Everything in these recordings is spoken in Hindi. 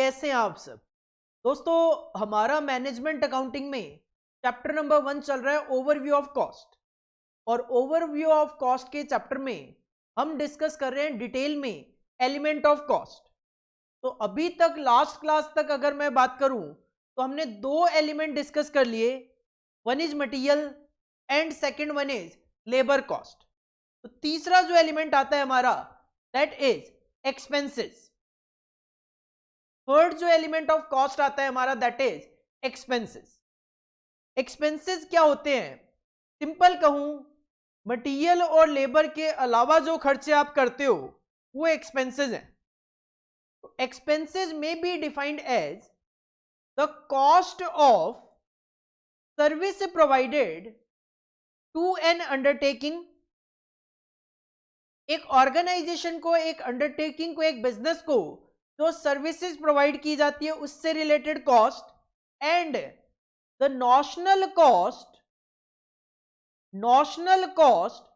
कैसे हैं आप सब दोस्तों। हमारा मैनेजमेंट अकाउंटिंग में चैप्टर नंबर 1 चल रहा है ओवरव्यू ऑफ कॉस्ट, और ओवरव्यू ऑफ कॉस्ट के चैप्टर में हम डिस्कस कर रहे हैं डिटेल में एलिमेंट ऑफ कॉस्ट। तो अभी तक लास्ट क्लास तक अगर मैं बात करूं तो हमने दो एलिमेंट डिस्कस कर लिए, one is material and second one is labour cost. तो तीसरा जो एलिमेंट आता है हमारा दैट इज एक्सपेंसेस। थर्ड जो एलिमेंट ऑफ कॉस्ट आता है हमारा दैट इज एक्सपेंसेस। एक्सपेंसेस क्या होते हैं? सिंपल कहूं, मटेरियल और लेबर के अलावा जो खर्चे आप करते हो वो एक्सपेंसेस हैं। एक्सपेंसेस में be defined as the cost of service provided to an undertaking. एक ऑर्गेनाइजेशन को, एक अंडरटेकिंग को, एक बिजनेस को जो सर्विसेज प्रोवाइड की जाती है उससे related cost, and the notional cost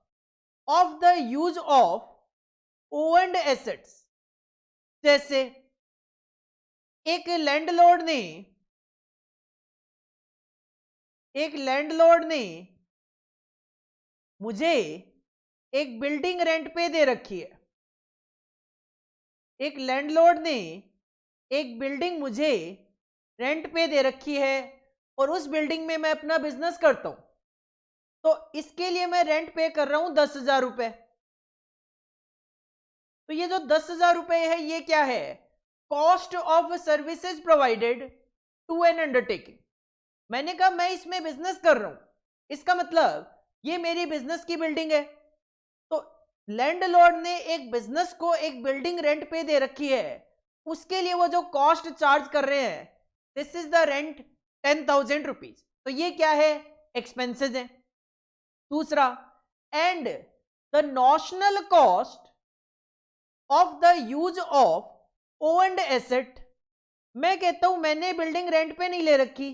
of the use of owned assets. जैसे एक लैंडलॉर्ड ने मुझे एक बिल्डिंग रेंट पे दे रखी है। एक लैंडलॉर्ड ने एक बिल्डिंग मुझे रेंट पे दे रखी है और उस बिल्डिंग में मैं अपना बिजनेस करता हूं, तो इसके लिए मैं रेंट पे कर रहा हूं 10,000 रुपए। तो ये जो 10,000 रुपए है ये क्या है? Cost of services provided to an undertaking. मैंने कहा मैं इसमें बिजनेस कर रहा हूं, इसका मतलब ये मेरी बिजनेस की बिल्डिंग है। तो लैंडलॉर्ड ने एक बिजनेस को एक बिल्डिंग रेंट पे दे रखी है, उसके लिए वो जो कॉस्ट चार्ज कर रहे हैं this is the rent 10,000 rupees. तो ये क्या है? एक्सपेंसेस है। दूसरा, and the notional cost of the use of owned asset. मैं कहता हूं मैंने बिल्डिंग रेंट पे नहीं ले रखी,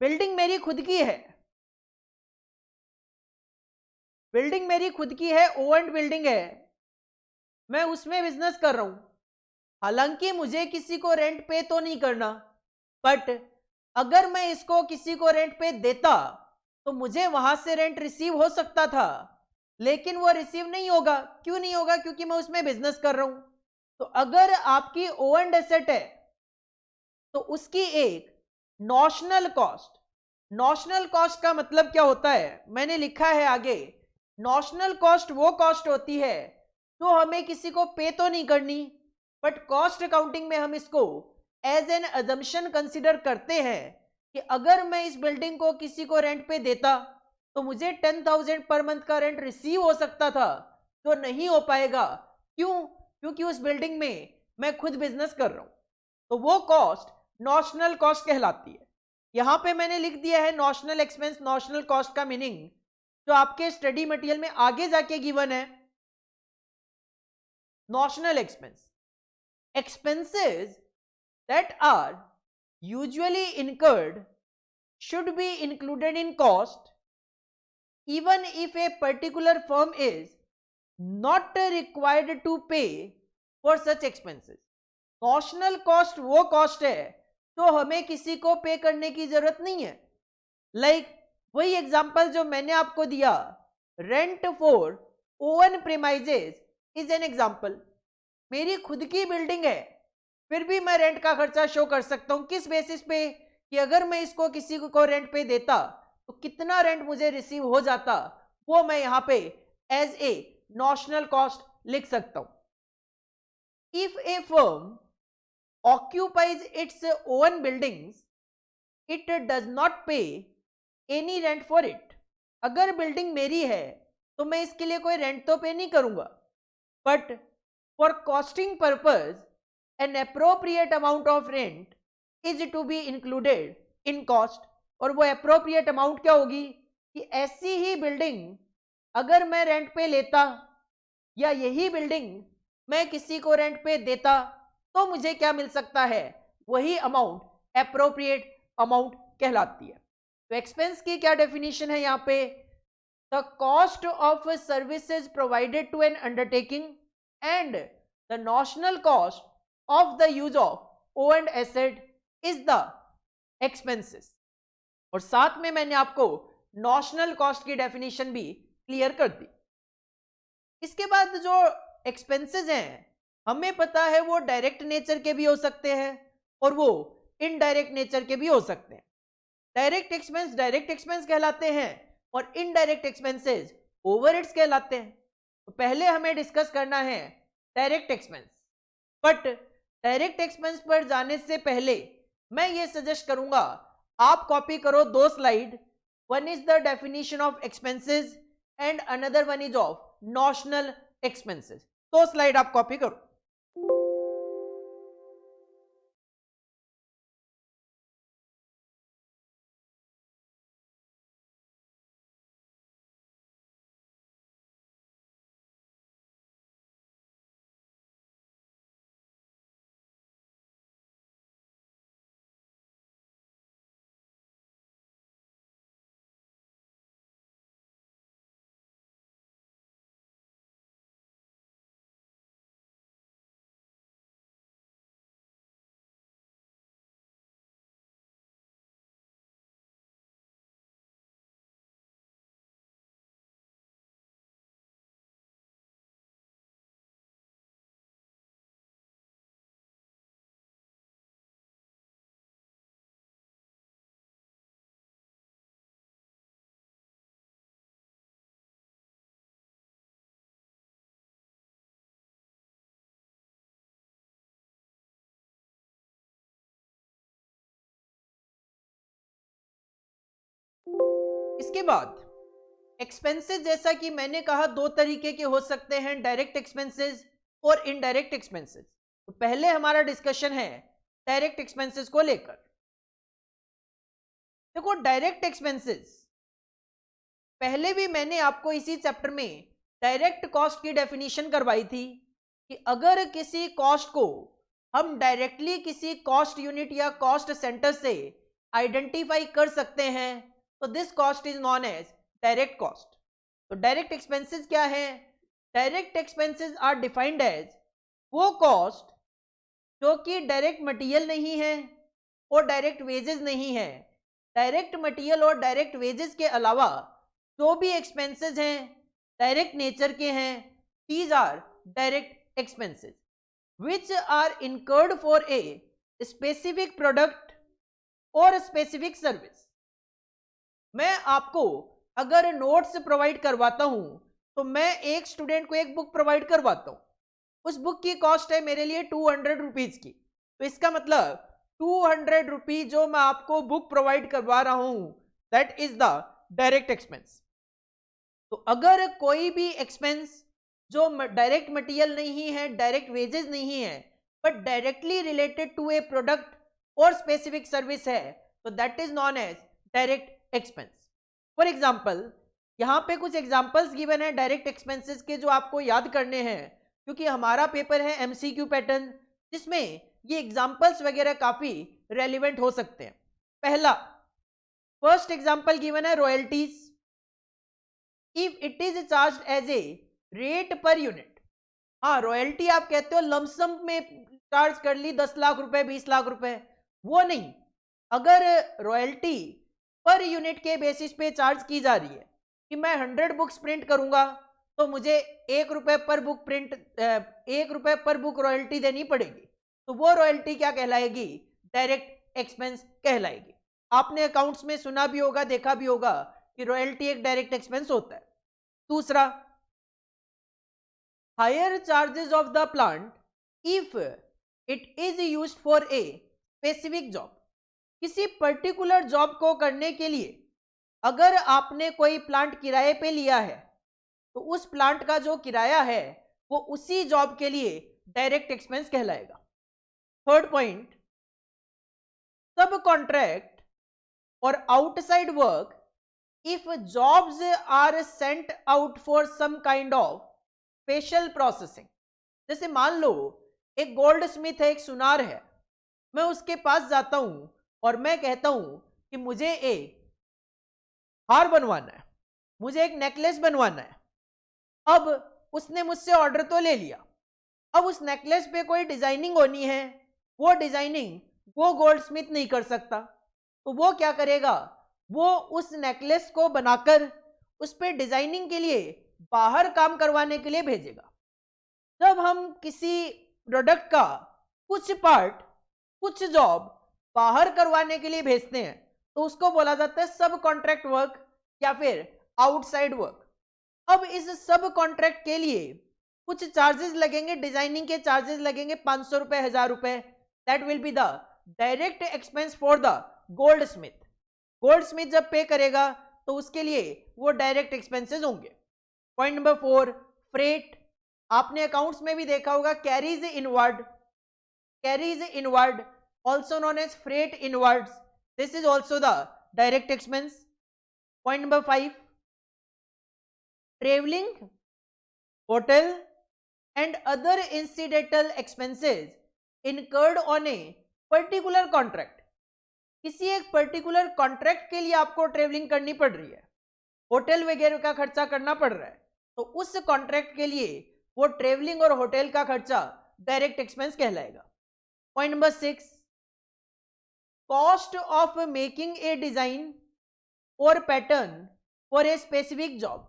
बिल्डिंग मेरी खुद की है, बिल्डिंग मेरी खुद की है, ओन्ड बिल्डिंग है, मैं उसमें बिजनेस कर रहा हूं। हालांकि मुझे किसी को रेंट पे तो नहीं करना, बट अगर मैं इसको किसी को रेंट पे देता तो मुझे वहां से रेंट रिसीव हो सकता था, लेकिन वो रिसीव नहीं होगा। क्यों नहीं होगा? क्योंकि मैं उसमें बिजनेस कर रहा हूं। तो अगर आपकी ओन्ड एसेट है तो उसकी एक नॉशनल कॉस्ट का मतलब क्या होता है मैंने लिखा है आगे। नॉशनल कॉस्ट वो कॉस्ट होती है जो हमें किसी को पे तो नहीं करनी, बट कॉस्ट अकाउंटिंग में हम इसको एज एन अजम्पशन कंसिडर करते हैं कि अगर मैं इस बिल्डिंग को किसी को रेंट पे देता तो मुझे 10,000 पर मंथ का रेंट रिसीव हो सकता था, जो नहीं हो पाएगा। क्यों? क्योंकि उस बिल्डिंग में मैं खुद बिजनेस कर रहा हूं। तो वो कॉस्ट नॉशनल कॉस्ट कहलाती है। यहां पे मैंने लिख दिया है नॉशनल एक्सपेंस। नॉशनल कॉस्ट का मीनिंग जो आपके स्टडी मटेरियल में आगे जाके गिवन है। Notional expenses that are usually incurred should be included in cost even if a particular firm is not required to pay for such expenses. Notional cost वो कॉस्ट है जो हमें किसी को पे करने की जरूरत नहीं है। वही एग्जांपल जो मैंने आपको दिया, rent for oven premises is an example. मेरी खुद की बिल्डिंग है, फिर भी मैं रेंट का खर्चा शो कर सकता हूं। किस बेसिस पे? कि अगर मैं इसको किसी को रेंट पे देता तो कितना रेंट मुझे रिसीव हो जाता, वो मैं यहां पे एज ए नॉशनल कॉस्ट लिख सकता हूं। If A firm occupies its own buildings it does not पे एनी रेंट फॉर इट। अगर बिल्डिंग मेरी है तो मैं इसके लिए कोई रेंट तो पे नहीं करूंगा, but for costing purpose an appropriate amount of rent is to be included in cost। और वो appropriate amount क्या होगी कि ऐसी ही बिल्डिंग अगर मैं रेंट पे लेता या यही बिल्डिंग मैं किसी को रेंट पे देता तो मुझे क्या मिल सकता है? वही अमाउंट एप्रोप्रिएट अमाउंट कहलाती है। तो एक्सपेंस की क्या डेफिनेशन है यहाँ पे? The cost of services provided to an undertaking and the notional cost of the use of O and asset is the expenses. और साथ में मैंने आपको नॉशनल कॉस्ट की डेफिनेशन भी क्लियर कर दी। इसके बाद जो एक्सपेंसेस हैं हमें पता है वो डायरेक्ट नेचर के भी हो सकते हैं और वो इनडायरेक्ट नेचर के भी हो सकते हैं। डायरेक्ट एक्सपेंस कहलाते हैं और इनडायरेक्ट एक्सपेंसेस ओवरहेड्स कहलाते हैं। तो पहले हमें डिस्कस करना है direct expense. But direct expense पर जाने से पहले मैं ये सजेस्ट करूंगा आप कॉपी करो दो slide. One is the definition of expenses and another one is of notional expenses. दो स्लाइड आप कॉपी करो। इसके बाद एक्सपेंसेस, जैसा कि मैंने कहा दो तरीके के हो सकते हैं, डायरेक्ट एक्सपेंसेस और इनडायरेक्ट एक्सपेंसेस। तो पहले हमारा डिस्कशन है डायरेक्ट एक्सपेंसेस को लेकर। देखो डायरेक्ट एक्सपेंसेस पहले भी मैंने आपको इसी चैप्टर में डायरेक्ट कॉस्ट की डेफिनेशन करवाई थी कि अगर किसी कॉस्ट को हम डायरेक्टली किसी कॉस्ट यूनिट या कॉस्ट सेंटर से आइडेंटिफाई कर सकते हैं तो this cost is known as direct cost. तो डायरेक्ट एक्सपेंसेस क्या है? Direct expenses are defined as वो कॉस्ट जो कि डायरेक्ट मटेरियल नहीं है और डायरेक्ट वेजेस नहीं है। डायरेक्ट मटेरियल और डायरेक्ट वेजेस के अलावा जो भी एक्सपेंसेस हैं डायरेक्ट नेचर के हैं, these are direct expenses which are incurred for a specific product और स्पेसिफिक सर्विस। मैं आपको अगर नोट्स प्रोवाइड करवाता हूं तो मैं एक स्टूडेंट को एक बुक प्रोवाइड करवाता हूं, उस बुक की कॉस्ट है मेरे लिए 200 रुपीज की। तो इसका मतलब 200 रुपीज जो मैं आपको बुक प्रोवाइड करवा रहा हूं that is the direct expense. तो अगर कोई भी एक्सपेंस जो डायरेक्ट मटेरियल नहीं है, डायरेक्ट वेजेस नहीं है, but directly related to a product और स्पेसिफिक सर्विस है तो that is known as direct expense. For example यहां पे कुछ एग्जांपल्स गिवन है डायरेक्ट एक्सपेंसेस के जो आपको याद करने हैं, क्योंकि हमारा पेपर है एमसीक्यू पैटर्न जिसमें ये एग्जांपल्स वगैरह काफी रेलिवेंट हो सकते हैं। पहला फर्स्ट एग्जांपल गिवन है royalties. If it is charge as a rate per unit. हाँ, रॉयल्टी आप कहते हो लमसम में चार्ज कर ली 10 लाख रुपए 20 लाख रुपए, वो नहीं। अगर रॉयल्टी पर यूनिट के बेसिस पे चार्ज की जा रही है कि मैं 100 बुक्स प्रिंट करूंगा तो मुझे 1 रुपए पर बुक प्रिंट 1 रुपए पर बुक रॉयल्टी देनी पड़ेगी, तो वो रॉयल्टी क्या कहलाएगी? डायरेक्ट एक्सपेंस कहलाएगी। आपने अकाउंट्स में सुना भी होगा, देखा भी होगा कि रॉयल्टी एक डायरेक्ट एक्सपेंस होता है। दूसरा higher charges of the plant if it is used for a specific job। किसी पर्टिकुलर जॉब को करने के लिए अगर आपने कोई प्लांट किराए पे लिया है तो उस प्लांट का जो किराया है वो उसी जॉब के लिए डायरेक्ट एक्सपेंस कहलाएगा। थर्ड पॉइंट, सब कॉन्ट्रैक्ट और outside work if jobs are sent out for some kind of special processing. जैसे मान लो एक गोल्ड स्मिथ है, एक सुनार है, मैं उसके पास जाता हूं और मैं कहता हूं कि मुझे एक हार बनवाना है, मुझे एक नेकलेस बनवाना है। अब उसने मुझसे ऑर्डर तो ले लिया, अब उस नेकलेस पे कोई डिजाइनिंग होनी है, वो डिजाइनिंग वो गोल्ड स्मिथ नहीं कर सकता, तो वो क्या करेगा, वो उस नेकलेस को बनाकर उस पर डिजाइनिंग के लिए बाहर काम करवाने के लिए भेजेगा। जब हम किसी प्रोडक्ट का कुछ पार्ट, कुछ जॉब बाहर करवाने के लिए भेजते हैं तो उसको बोला जाता है सब कॉन्ट्रैक्ट वर्क या फिर आउटसाइड वर्क। अब इस सब कॉन्ट्रैक्ट के लिए कुछ चार्जेस लगेंगे, डिजाइनिंग के चार्जेस लगेंगे 500 रुपए, 1000 रुपए। That will be the direct expense for the gold Smith. Gold Smith जब पे करेगा तो उसके लिए वो डायरेक्ट एक्सपेंसेस होंगे। Point number 4, freight. आपने अकाउंट्स में भी देखा होगा carries inward also known as freight inwards. This is also the direct expense. Point number 5, traveling, hotel and other incidental expenses incurred on a particular contract. किसी एक पर्टिकुलर कॉन्ट्रैक्ट के लिए आपको ट्रेवलिंग करनी पड़ रही है, होटल वगैरह का खर्चा करना पड़ रहा है, तो उस कॉन्ट्रैक्ट के लिए वो ट्रेवलिंग और होटल का खर्चा डायरेक्ट एक्सपेंस कहलाएगा। Point number 6, cost of making a design और pattern for a specific job.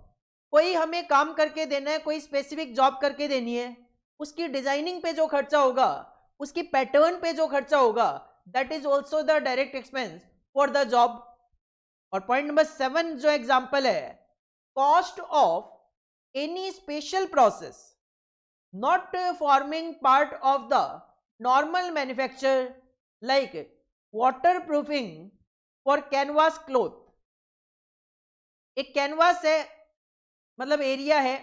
कोई हमें काम करके देना है, कोई स्पेसिफिक जॉब करके देनी है, उसकी डिजाइनिंग पे जो खर्चा होगा, उसकी पैटर्न पे जो खर्चा होगा, that is also the direct expense for the job. और पॉइंट नंबर 7 जो एग्जाम्पल है, cost of any special process not forming part of the normal manufacture like water proofing for canvas cloth. एक कैनवास है, मतलब एरिया है,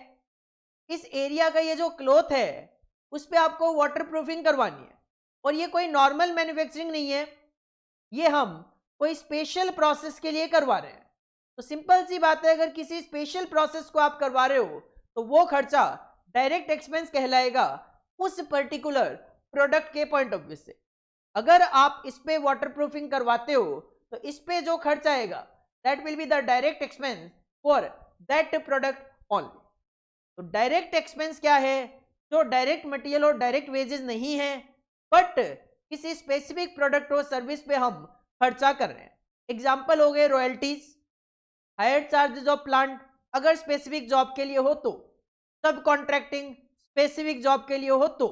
इस एरिया का ये जो क्लोथ है उस पे आपको वाटर प्रूफिंग करवानी है, और ये कोई नॉर्मल मैन्युफैक्चरिंग नहीं है, ये हम कोई स्पेशल प्रोसेस के लिए करवा रहे हैं। तो सिंपल सी बात है, अगर किसी स्पेशल प्रोसेस को आप करवा रहे हो तो वो खर्चा डायरेक्ट एक्सपेंस कहलाएगा उस पर्टिकुलर प्रोडक्ट के पॉइंट ऑफ व्यू से। अगर आप इस पे वाटर प्रूफिंग करवाते हो तो इस पे जो खर्च आएगा that will be the direct expense for that product only. तो डायरेक्ट एक्सपेंस क्या है, जो डायरेक्ट मटेरियल और डायरेक्ट वेजेस नहीं है, बट किसी स्पेसिफिक प्रोडक्ट और सर्विस पे हम खर्चा कर रहे हैं। एग्जाम्पल हो गए royalties, higher charges of plant अगर स्पेसिफिक जॉब के लिए हो तो, सब कॉन्ट्रैक्टिंग स्पेसिफिक जॉब के लिए हो तो,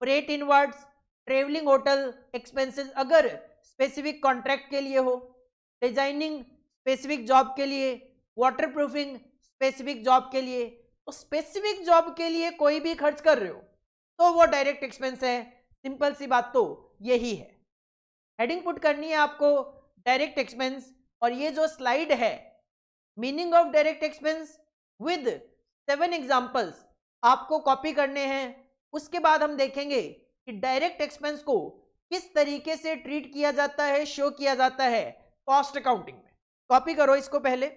freight inwards, travelling hotel expenses अगर स्पेसिफिक कॉन्ट्रैक्ट के लिए हो, डिजाइनिंग स्पेसिफिक जॉब के लिए, वाटर प्रूफिंग स्पेसिफिक जॉब के लिए। तो स्पेसिफिक जॉब के लिए कोई भी खर्च कर रहे हो तो वो डायरेक्ट एक्सपेंस है। सिंपल सी बात तो यही है। हेडिंग पुट करनी है आपको डायरेक्ट एक्सपेंस, और ये जो स्लाइड है meaning of direct expense with 7 examples आपको कॉपी करने हैं। उसके बाद हम देखेंगे कि डायरेक्ट एक्सपेंस को किस तरीके से ट्रीट किया जाता है, शो किया जाता है कॉस्ट अकाउंटिंग में। कॉपी करो इसको पहले।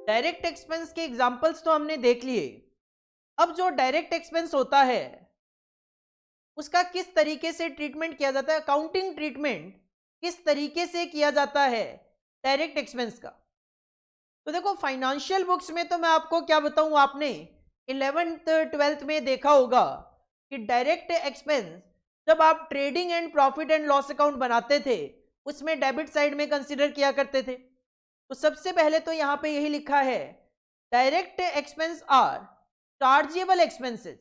डायरेक्ट एक्सपेंस के एग्जांपल्स तो हमने देख लिए। अब जो डायरेक्ट एक्सपेंस होता है उसका किस तरीके से ट्रीटमेंट किया जाता है, अकाउंटिंग ट्रीटमेंट किस तरीके से किया जाता है डायरेक्ट एक्सपेंस का। तो देखो फाइनेंशियल बुक्स में तो मैं आपको क्या बताऊं, आपने 11th 12th में देखा होगा कि डायरेक्ट एक्सपेंस जब आप trading and profit and loss account बनाते थे उसमें डेबिट साइड में कंसीडर किया करते थे। तो सबसे पहले तो यहां पे यही लिखा है, direct expense are chargeable expenses.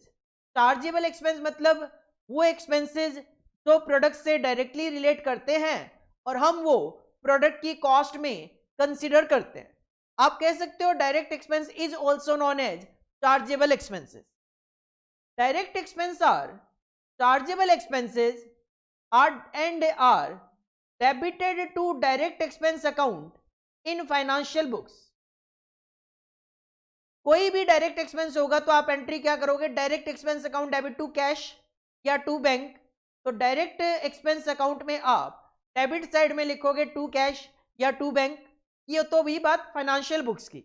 Chargeable expense मतलब वो एक्सपेंसेस जो प्रोडक्ट से डायरेक्टली रिलेट करते हैं और हम वो प्रोडक्ट की कॉस्ट में कंसीडर करते हैं। आप कह सकते हो direct expense is also known as chargeable expenses. Direct expense are chargeable expenses are debited to direct expense account in financial books। कोई भी डायरेक्ट एक्सपेंस होगा तो आप एंट्री क्या करोगे, direct expense account debit to cash या टू बैंक। तो डायरेक्ट एक्सपेंस अकाउंट में आप डेबिट साइड में लिखोगे टू कैश या टू बैंक। ये तो भी बात फाइनेंशियल बुक्स की।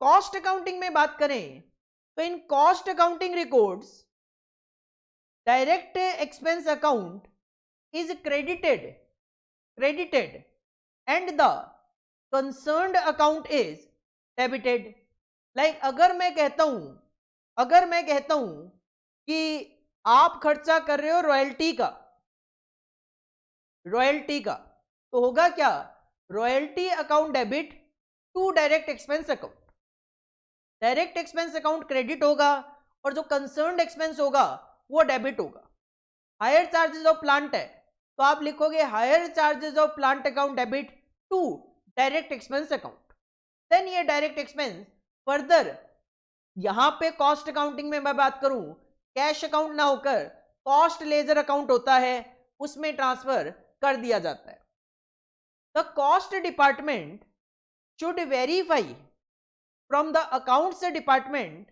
कॉस्ट अकाउंटिंग में बात करें तो in cost accounting records direct expense account is credited and the concerned account is debited। like अगर मैं कहता हूं कि आप खर्चा कर रहे हो रॉयल्टी का तो होगा क्या, royalty account debit to direct expense account. Direct expense account credit होगा और जो कंसर्न्ड एक्सपेंस होगा वो डेबिट होगा। हायर चार्जेस ऑफ प्लांट है तो आप लिखोगे hire charges of plant account debit to direct expense account. Then ये डायरेक्ट एक्सपेंस फर्दर यहां पे कॉस्ट अकाउंटिंग में मैं बात करूं, कैश अकाउंट ना होकर कॉस्ट लेजर अकाउंट होता है, उसमें ट्रांसफर कर दिया जाता है। The cost department should verify from the accounts department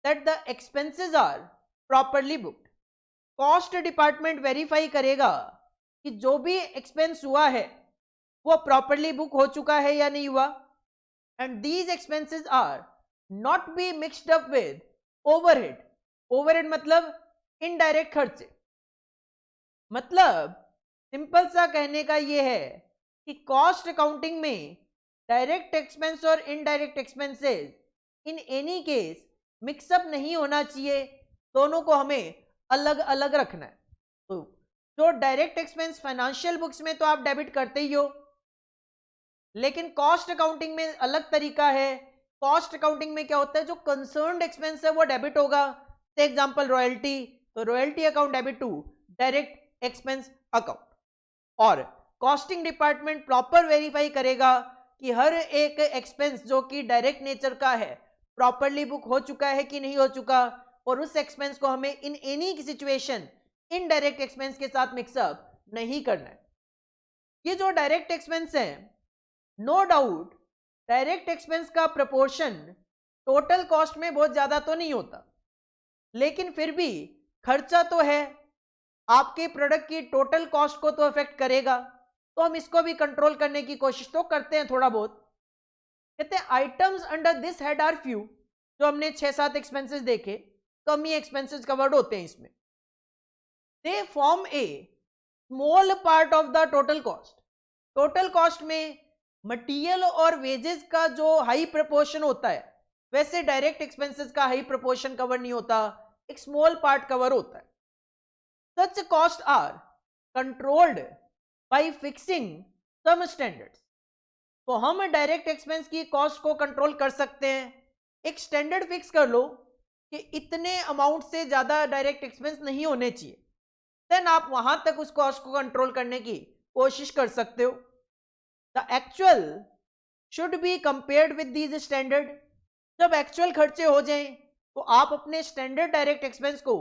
that the expenses are properly booked. Cost department verify करेगा कि जो भी एक्सपेंस हुआ है वो प्रॉपरली बुक हो चुका है या नहीं हुआ। And these expenses are not be mixed up with overhead. Overhead मतलब इनडायरेक्ट खर्चे। मतलब सिंपल सा कहने का ये है कि कॉस्ट अकाउंटिंग में डायरेक्ट एक्सपेंस और indirect expenses in any case mixup नहीं होना चाहिए, दोनों को हमें अलग अलग रखना है। तो जो डायरेक्ट एक्सपेंस फाइनेंशियल बुक्स में तो आप डेबिट करते ही हो, लेकिन कॉस्ट अकाउंटिंग में अलग तरीका है। कॉस्ट अकाउंटिंग में क्या होता है, जो कंसर्न्ड एक्सपेंस है वो डेबिट होगा। फॉर एग्जांपल रॉयल्टी, तो royalty account debit to direct expense account. और कॉस्टिंग डिपार्टमेंट प्रॉपर वेरीफाई करेगा कि हर एक एक्सपेंस जो कि डायरेक्ट नेचर का है प्रॉपरली बुक हो चुका है कि नहीं हो चुका, और उस एक्सपेंस को हमें in any situation indirect expense के साथ मिक्सअप नहीं करना है। ये जो डायरेक्ट एक्सपेंस है, नो डाउट डायरेक्ट एक्सपेंस का प्रोपोर्शन टोटल कॉस्ट में बहुत ज्यादा तो नहीं होता, लेकिन फिर भी खर्चा तो है, आपके प्रोडक्ट की टोटल कॉस्ट को तो अफेक्ट करेगा। तो हम इसको भी कंट्रोल करने की कोशिश तो करते हैं थोड़ा बहुत। कहते हैं items under this head are few. जो हमने 6-7 एक्सपेंसेस देखे, कम ही एक्सपेंसेस कवर्ड होते हैं इसमें। They form a small part of the total cost. Total cost में मटेरियल और वेजेस का जो हाई प्रपोर्शन होता है, वैसे डायरेक्ट एक्सपेंसेस का हाई प्रपोर्शन कवर नहीं होता, एक स्मॉल पार्ट कवर होता है। Such cost are controlled by fixing some standards. तो हम डायरेक्ट एक्सपेंस की कॉस्ट को कंट्रोल कर सकते हैं। एक स्टैंडर्ड फिक्स कर लो कि इतने अमाउंट से ज्यादा डायरेक्ट एक्सपेंस नहीं होने चाहिए, देन आप वहां तक उस कॉस्ट को कंट्रोल करने की कोशिश कर सकते हो। The actual should be compared with these standard. जब एक्चुअल खर्चे हो जाएं तो आप अपने स्टैंडर्ड डायरेक्ट एक्सपेंस को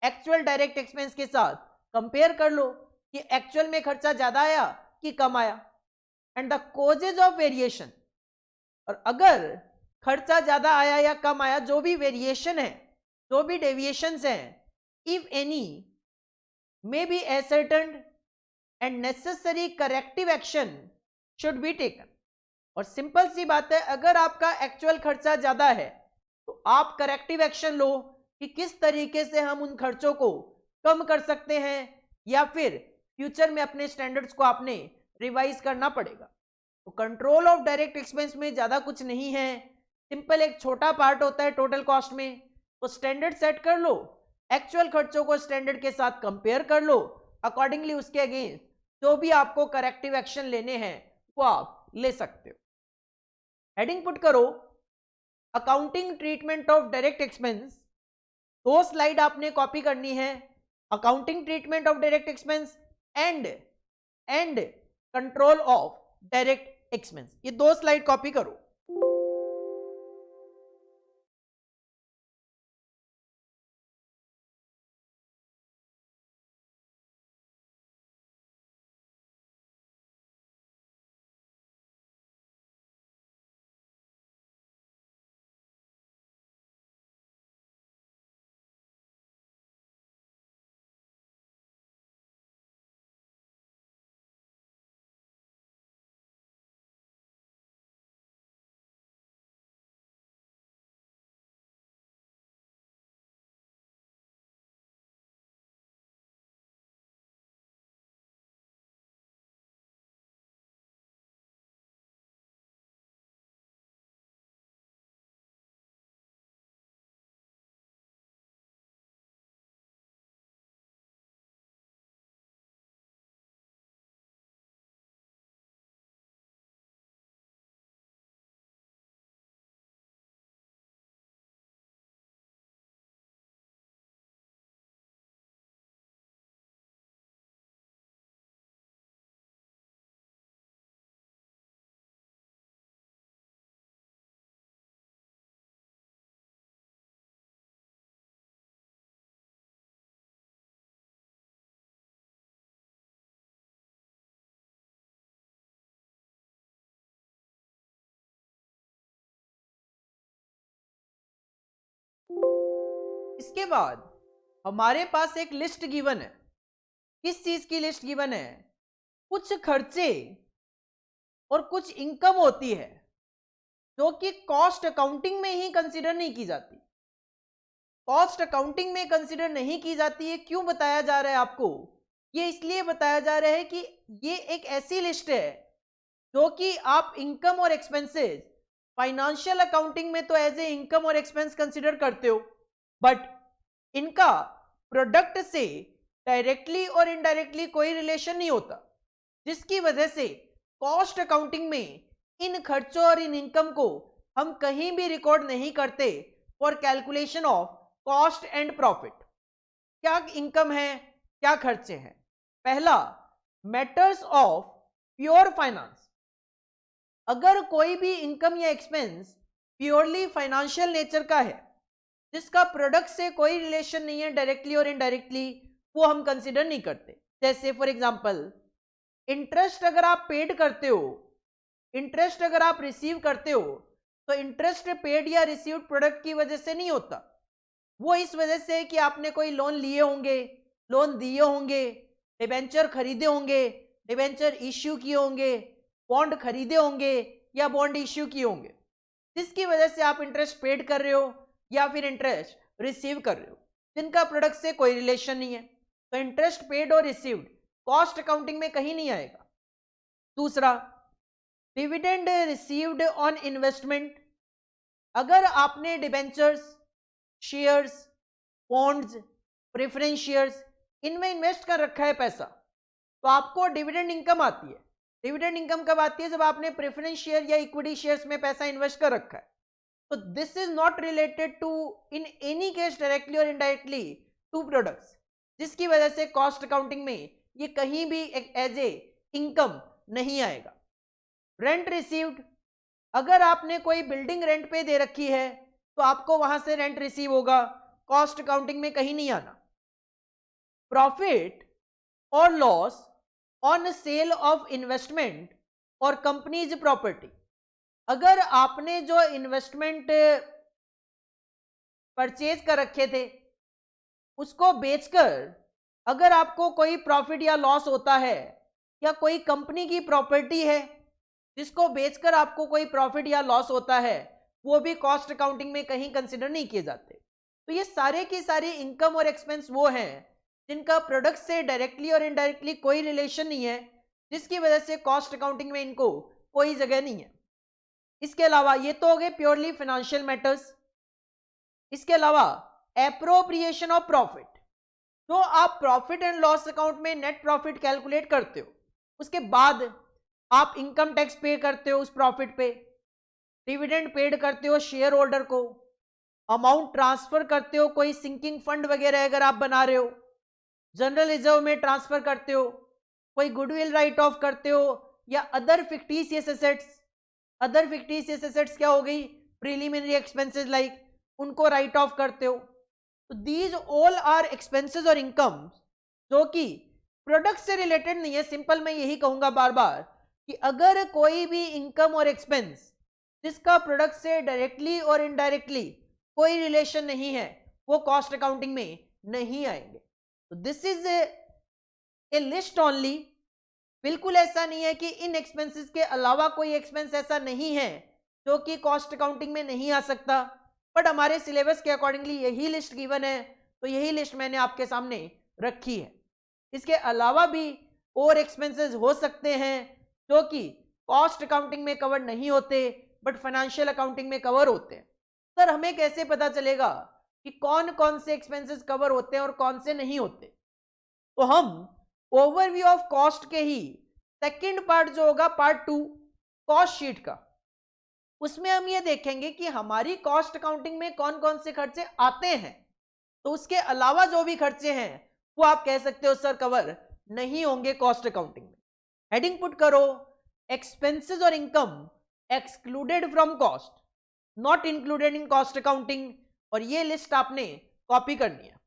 एक्चुअल डायरेक्ट एक्सपेंस के साथ कंपेयर कर लो कि एक्चुअल में खर्चा ज्यादा आया कि कम आया, and the causes of variation. और अगर खर्चा ज्यादा आया या कम आया, जो भी वेरिएशन है, जो भी डेविएशंस हैं, if any may be ascertained and necessary corrective action should be taken। और सिंपल सी बात है, अगर आपका एक्चुअल खर्चा ज्यादा है तो आप करेक्टिव एक्शन लो कि किस तरीके से हम उन खर्चों को कम कर सकते हैं, या फिर फ्यूचर में अपने स्टैंडर्ड्स को आपने रिवाइज करना पड़ेगा। तो कंट्रोल ऑफ डायरेक्ट एक्सपेंस में ज्यादा कुछ नहीं है, सिंपल एक छोटा पार्ट होता है टोटल कॉस्ट में, तो स्टैंडर्ड सेट कर लो, एक्चुअल खर्चों को स्टैंडर्ड के साथ कंपेयर कर लो, अकॉर्डिंगली उसके अगेंस्ट जो भी आपको करेक्टिव एक्शन लेने हैं वो आप ले सकते हो। हेडिंग पुट करो accounting treatment of direct expense. 2 slide आपने कॉपी करनी है, accounting treatment of direct expense and control of direct expense, ये 2 स्लाइड कॉपी करो। इसके बाद हमारे पास एक लिस्ट गिवन है। किस चीज की लिस्ट गिवन है? कुछ खर्चे और कुछ इनकम होती है जो कि कॉस्ट अकाउंटिंग में ही कंसीडर नहीं की जाती। कॉस्ट अकाउंटिंग में कंसीडर नहीं की जाती है, क्यों बताया जा रहा है आपको? ये इसलिए बताया जा रहा है कि ये एक ऐसी लिस्ट है जो कि आप इनकम और एक्सपेंसेस फाइनेंशियल अकाउंटिंग में तो एज ए इनकम और एक्सपेंस कंसीडर करते हो, बट इनका प्रोडक्ट से डायरेक्टली और इनडायरेक्टली कोई रिलेशन नहीं होता, जिसकी वजह से कॉस्ट अकाउंटिंग में इन खर्चों और इन इनकम को हम कहीं भी रिकॉर्ड नहीं करते for calculation of cost and profit. क्या इनकम है, क्या खर्चे हैं? पहला, मैटर्स ऑफ प्योर फाइनेंस। अगर कोई भी इनकम या एक्सपेंस प्योरली फाइनेंशियल नेचर का है, जिसका प्रोडक्ट से कोई रिलेशन नहीं है डायरेक्टली और इनडायरेक्टली, वो हम कंसीडर नहीं करते। जैसे फॉर एग्जांपल, इंटरेस्ट अगर आप पेड करते हो, इंटरेस्ट अगर आप रिसीव करते हो, तो इंटरेस्ट पेड या रिसीव्ड प्रोडक्ट की वजह से नहीं होता, वो इस वजह से कि आपने कोई लोन लिए होंगे, लोन दिए होंगे, डिबेंचर खरीदे होंगे, डिबेंचर इश्यू किए होंगे, बॉन्ड खरीदे होंगे या बॉन्ड इश्यू किए होंगे, जिसकी वजह से आप इंटरेस्ट पेड कर रहे हो या फिर इंटरेस्ट रिसीव कर रहे हो, जिनका प्रोडक्ट से कोई रिलेशन नहीं है। तो इंटरेस्ट पेड और रिसीव्ड कॉस्ट अकाउंटिंग में कहीं नहीं आएगा। दूसरा, डिविडेंड रिसीव्ड ऑन इन्वेस्टमेंट। अगर आपने debentures, shares, bonds, preference shares, इनमें इन्वेस्ट कर रखा है पैसा, तो आपको डिविडेंड इनकम आती है। डिविडेंड इनकम कब आती है? जब आपने प्रेफरेंस शेयर या इक्विटी शेयर्स में पैसा इन्वेस्ट कर रखा है। तो this is not related to in any case directly और इनडायरेक्टली टू प्रोडक्ट्स, जिसकी वजह से कॉस्ट अकाउंटिंग में ये कहीं भी एज ए इनकम नहीं आएगा। रेंट रिसीव्ड, अगर आपने कोई बिल्डिंग रेंट पे दे रखी है तो आपको वहां से रेंट रिसीव होगा, कॉस्ट अकाउंटिंग में कहीं नहीं आना। प्रॉफिट और loss on sale of investment और कंपनीज प्रॉपर्टी, अगर आपने जो इन्वेस्टमेंट परचेज कर रखे थे उसको बेचकर अगर आपको कोई प्रॉफिट या लॉस होता है, या कोई कंपनी की प्रॉपर्टी है जिसको बेचकर आपको कोई प्रॉफिट या लॉस होता है, वो भी कॉस्ट अकाउंटिंग में कहीं कंसिडर नहीं किए जाते। तो ये सारे के सारे इनकम और एक्सपेंस वो हैं जिनका प्रोडक्ट से डायरेक्टली और इनडायरेक्टली कोई रिलेशन नहीं है, जिसकी वजह से कॉस्ट अकाउंटिंग में इनको कोई जगह नहीं है। इसके अलावा ये तो हो गए प्योरली फाइनेंशियल मैटर्स। इसके अलावा एप्रोप्रिएशन ऑफ प्रॉफिट, तो आप प्रॉफिट एंड लॉस अकाउंट में नेट प्रॉफिट कैलकुलेट करते हो, उसके बाद आप इनकम टैक्स पे करते हो उस प्रॉफिट पे, डिविडेंड पेड करते हो शेयर होल्डर को, अमाउंट ट्रांसफर करते हो कोई सिंकिंग फंड वगैरह अगर आप बना रहे हो, जनरल रिजर्व में ट्रांसफर करते हो, कोई गुडविल राइट ऑफ करते हो, या other fictitious assets. Other fictitious assets क्या हो गई, प्रीलिमिनरी एक्सपेंसेस लाइक, उनको राइट ऑफ करते हो। तो दीज ऑल आर एक्सपेंसेस और इनकम जो कि प्रोडक्ट से रिलेटेड नहीं है। सिंपल मैं यही कहूंगा बार बार कि अगर कोई भी इनकम और एक्सपेंस जिसका प्रोडक्ट से डायरेक्टली और इनडायरेक्टली कोई रिलेशन नहीं है, वो कॉस्ट अकाउंटिंग में नहीं आएंगे। तो this is a list only. बिल्कुल ऐसा नहीं है कि इन एक्सपेंसेस के अलावा कोई एक्सपेंस ऐसा नहीं है जो कि कॉस्ट अकाउंटिंग में नहीं आ सकता, बट हमारे सिलेबस के अकॉर्डिंगली यही लिस्ट गिवन है, तो यही लिस्ट मैंने आपके सामने रखी है। इसके अलावा भी और एक्सपेंसेस हो सकते हैं जो कि कॉस्ट अकाउंटिंग में कवर नहीं होते बट फाइनेंशियल अकाउंटिंग में कवर होते हैं। सर हमें कैसे पता चलेगा कि कौन कौन से एक्सपेंसेस कवर होते हैं और कौन से नहीं होते? तो हम ओवरव्यू ऑफ कॉस्ट के ही सेकंड पार्ट जो होगा पार्ट 2 कॉस्ट शीट का, उसमें हम ये देखेंगे कि हमारी कॉस्ट अकाउंटिंग में कौन कौन से खर्चे आते हैं। तो उसके अलावा जो भी खर्चे हैं वो आप कह सकते हो सर कवर नहीं होंगे कॉस्ट अकाउंटिंग में। हेडिंग पुट करो एक्सपेंसेस और income excluded from cost, not included in cost accounting, और ये लिस्ट आपने कॉपी करनी है।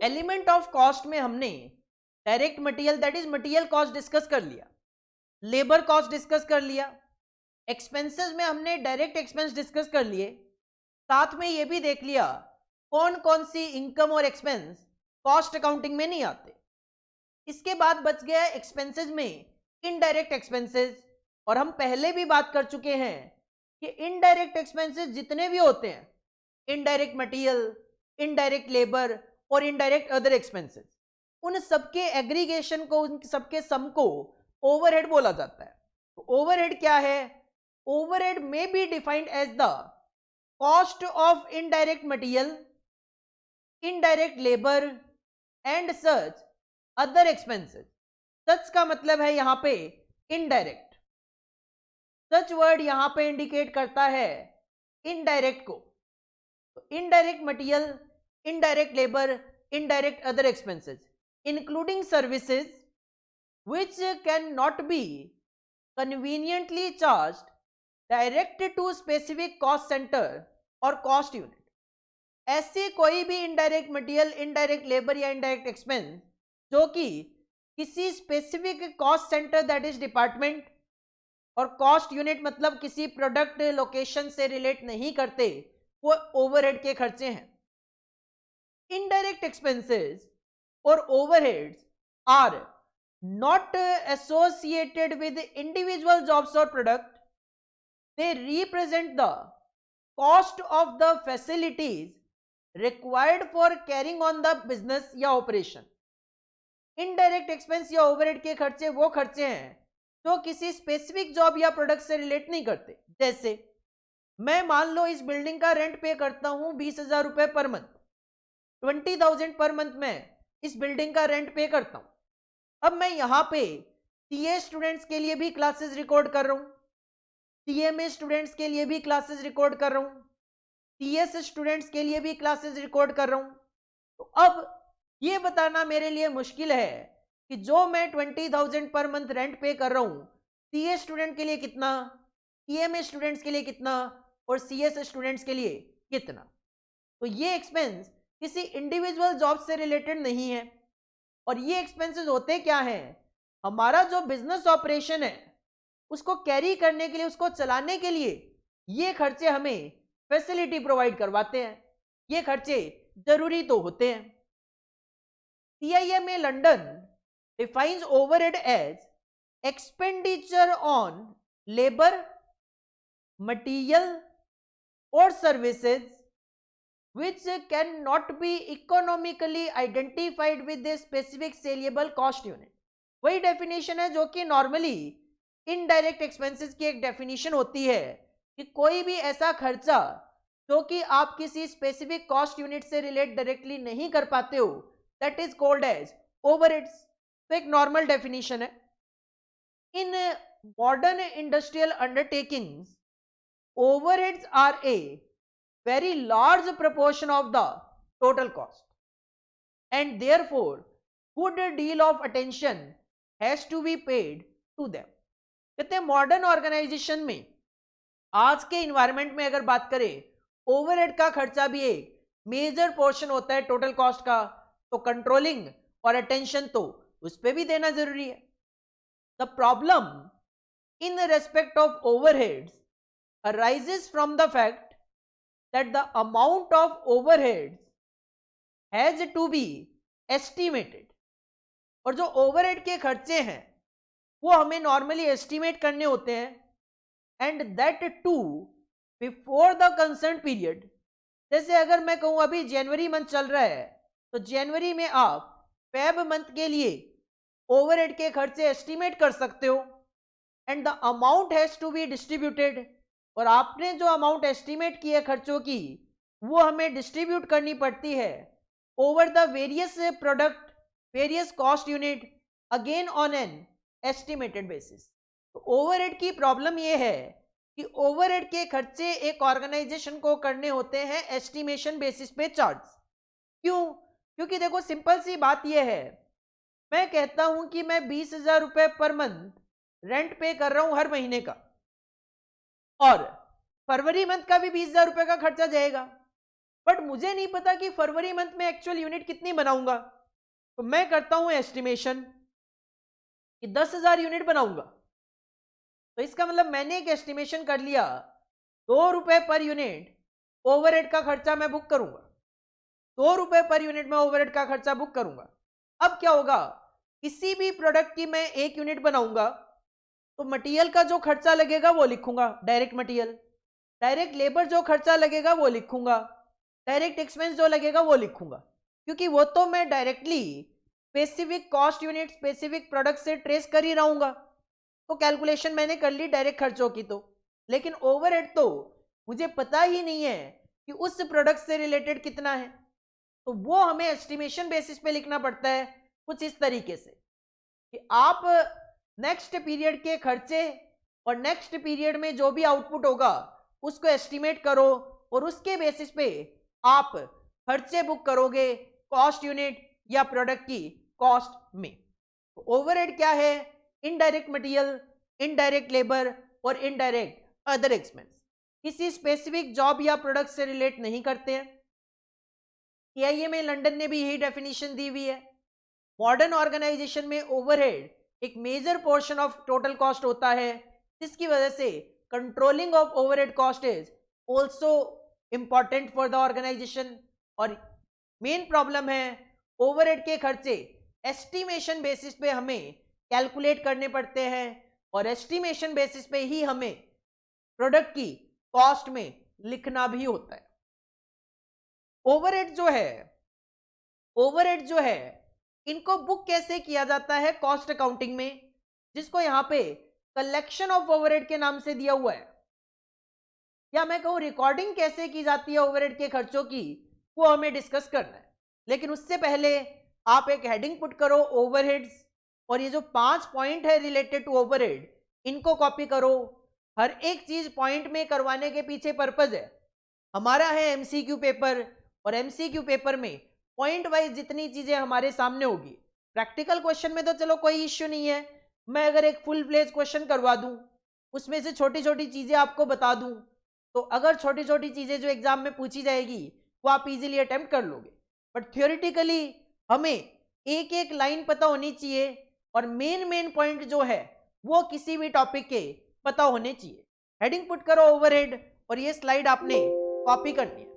एलिमेंट ऑफ कॉस्ट में हमने direct material that is material cost discuss कर लिया, लेबर कॉस्ट डिस्कस कर लिया, एक्सपेंसेस में हमने डायरेक्ट एक्सपेंस डिस्कस कर लिए, साथ में ये भी देख लिया कौन कौन सी इनकम और एक्सपेंस कॉस्ट अकाउंटिंग में नहीं आते। इसके बाद बच गया एक्सपेंसेस में इनडायरेक्ट एक्सपेंसेस, और हम पहले भी बात कर चुके हैं कि इनडायरेक्ट एक्सपेंसेस जितने भी होते हैं, इनडायरेक्ट मटेरियल, इनडायरेक्ट लेबर और इनडायरेक्ट अदर एक्सपेंसेस, उन सबके एग्रीगेशन को, उन सबके सम को ओवरहेड बोला जाता है। तो ओवरहेड क्या है? Overhead may be defined as the cost of indirect material, indirect labour and such other expenses. Such का मतलब है यहां पे इनडायरेक्ट, सच वर्ड यहां पे इंडिकेट करता है इनडायरेक्ट को। तो indirect material, indirect labor, indirect other expenses, including services which cannot be conveniently charged direct to specific cost center or cost unit. ऐसे कोई भी इनडायरेक्ट मटेरियल, इनडायरेक्ट लेबर या इनडायरेक्ट एक्सपेंस जो कि किसी specific cost centre that is department, और कॉस्ट यूनिट मतलब किसी प्रोडक्ट लोकेशन से रिलेट नहीं करते, वो ओवरहेड के खर्चे हैं। Indirect expenses or overheads are not associated with individual jobs or product. They represent the cost of the facilities required for carrying on the business या operation. Indirect expense या overhead के खर्चे वो खर्चे हैं जो किसी स्पेसिफिक जॉब या प्रोडक्ट से रिलेट नहीं करते। जैसे मैं मान लो इस बिल्डिंग का रेंट पे करता हूं 20,000 रुपए पर मंथ, 20,000 पर मंथ में इस बिल्डिंग का रेंट पे करता हूं। अब मैं यहाँ पे सीए स्टूडेंट्स के लिए भी क्लासेस रिकॉर्ड कर रहा हूँ, सीएमए स्टूडेंट्स के लिए भी क्लासेस रिकॉर्ड कर रहा हूँ, सीएस स्टूडेंट्स के लिए भी क्लासेस रिकॉर्ड कर रहा हूँ। तो अब ये बताना मेरे लिए मुश्किल है कि जो मैं 20,000 पर मंथ रेंट पे कर रहा हूँ, सीए स्टूडेंट के लिए कितना, सीएमए स्टूडेंट्स के लिए कितना और सीएस स्टूडेंट्स के लिए कितना। तो ये एक्सपेंस किसी इंडिविजुअल जॉब से रिलेटेड नहीं है। और ये एक्सपेंसेस होते क्या हैं, हमारा जो बिजनेस ऑपरेशन है उसको कैरी करने के लिए, उसको चलाने के लिए ये खर्चे हमें फैसिलिटी प्रोवाइड करवाते हैं, ये खर्चे जरूरी तो होते हैं। CIMA London defines overhead as expenditure on labour, material और services which cannot be economically identified with a specific saleable cost unit। वही डेफिनेशन है जो कि नॉर्मली इनडायरेक्ट एक्सपेंसेस की एक डेफिनेशन होती है कि कोई भी ऐसा खर्चा जो कि आप किसी स्पेसिफिक कॉस्ट यूनिट से रिलेट डायरेक्टली नहीं कर पाते हो, that is called as overheads. तो एक नॉर्मल डेफिनेशन है। In modern industrial undertakings overheads are a very large proportion of the total cost and therefore good deal of attention has to be paid to them। कहते हैं मॉडर्न ऑर्गेनाइजेशन में आज के इन्वायरमेंट में अगर बात करें, ओवरहेड का खर्चा भी एक मेजर पोर्शन होता है टोटल कॉस्ट का, तो कंट्रोलिंग और अटेंशन तो उस पर भी देना जरूरी है। The problem in respect of overheads arises from the fact that the amount of overheads has to be estimated। और जो ओवरहेड के खर्चे हैं वो हमें नॉर्मली एस्टिमेट करने होते हैं and that to before the concern period. जैसे अगर मैं कहूं अभी जनवरी मंथ चल रहा है तो जनवरी में आप फेब मंथ के लिए ओवरहेड के खर्चे एस्टिमेट कर सकते हो and the amount has to be distributed. और आपने जो अमाउंट एस्टिमेट की है खर्चों की वो हमें डिस्ट्रीब्यूट करनी पड़ती है over the various product, various cost unit, again on an estimated basis. तो ओवरहेड की प्रॉब्लम ये है कि ओवरहेड के खर्चे एक ऑर्गेनाइजेशन को करने होते हैं एस्टिमेशन बेसिस पे चार्ज। क्यों? क्योंकि देखो सिंपल सी बात ये है, मैं कहता हूं कि मैं 20,000 रुपए पर मंथ रेंट पे कर रहा हूं हर महीने का, और फरवरी मंथ का भी 20,000 रुपए का खर्चा जाएगा, बट मुझे नहीं पता कि फरवरी मंथ में एक्चुअल यूनिट कितनी बनाऊंगा। तो मैं करता हूं एस्टिमेशन कि 10,000 यूनिट बनाऊंगा। तो इसका मतलब मैंने एक एस्टिमेशन कर लिया 2 रुपए पर यूनिट ओवरहेड का खर्चा मैं बुक करूंगा, 2 रुपए पर यूनिट में ओवरहेड का खर्चा बुक करूंगा। अब क्या होगा, किसी भी प्रोडक्ट की मैं 1 यूनिट बनाऊंगा तो मटेरियल का जो खर्चा लगेगा वो लिखूंगा डायरेक्ट मटेरियल, डायरेक्ट लेबर जो खर्चा लगेगा वो लिखूंगा, डायरेक्ट एक्सपेंस जो लगेगा वो लिखूंगा, क्योंकि वो तो मैं directly specific cost unit, specific product से ट्रेस कर ही रहूंगा। तो कैलकुलेशन मैंने कर ली डायरेक्ट खर्चों की। तो लेकिन ओवरहेड तो मुझे पता ही नहीं है कि उस प्रोडक्ट से रिलेटेड कितना है, तो वो हमें एस्टिमेशन बेसिस पे लिखना पड़ता है कुछ इस तरीके से कि आप नेक्स्ट पीरियड के खर्चे और नेक्स्ट पीरियड में जो भी आउटपुट होगा उसको एस्टिमेट करो और उसके बेसिस पे आप खर्चे बुक करोगे कॉस्ट यूनिट या प्रोडक्ट की कॉस्ट में। तो ओवरहेड क्या है, इनडायरेक्ट मटेरियल, इनडायरेक्ट लेबर और इनडायरेक्ट अदर एक्सपेंस, किसी स्पेसिफिक जॉब या प्रोडक्ट से रिलेट नहीं करते हैं। CIMA लंदन ने भी यही डेफिनेशन दी हुई है। मॉडर्न ऑर्गेनाइजेशन में ओवरहेड एक major portion of total cost होता है, जिसकी वजह से controlling of overhead cost is also important for the organisation. और मेन प्रॉब्लम है ओवरहेड के खर्चे एस्टिमेशन बेसिस पे हमें कैलकुलेट करने पड़ते हैं और एस्टिमेशन बेसिस पे ही हमें प्रोडक्ट की कॉस्ट में लिखना भी होता है। ओवरहेड जो है इनको बुक कैसे किया जाता है कॉस्ट अकाउंटिंग में, जिसको यहाँ पे कलेक्शन ऑफ ओवरहेड के नाम से दिया हुआ है, या मैं कहूँ रिकॉर्डिंग कैसे की जाती है ओवरहेड के खर्चों की, वो हमें डिस्कस करना है। लेकिन उससे पहले आप एक हेडिंग पुट करो ओवरहेड्स, और ये जो 5 पॉइंट है रिलेटेड टू ओवरहेड इनको कॉपी करो। हर एक चीज पॉइंट में करवाने के पीछे पर्पज है, हमारा है एमसीक्यू पेपर, और एमसीक्यू पेपर में पॉइंट वाइज जितनी चीजें हमारे सामने होगी। प्रैक्टिकल क्वेश्चन में तो चलो कोई इश्यू नहीं है, मैं अगर एक फुल फ्लेज क्वेश्चन करवा दूं उसमें से छोटी छोटी चीजें आपको बता दूं, तो अगर छोटी छोटी चीजें जो एग्जाम में पूछी जाएगी वो आप इजीली अटेम्प्ट कर लोगे, बट थियोरिटिकली हमें एक एक लाइन पता होनी चाहिए और मेन पॉइंट जो है वो किसी भी टॉपिक के पता होने चाहिए। हेडिंग पुट करो ओवरहेड, और ये स्लाइड आपने कॉपी करनी है।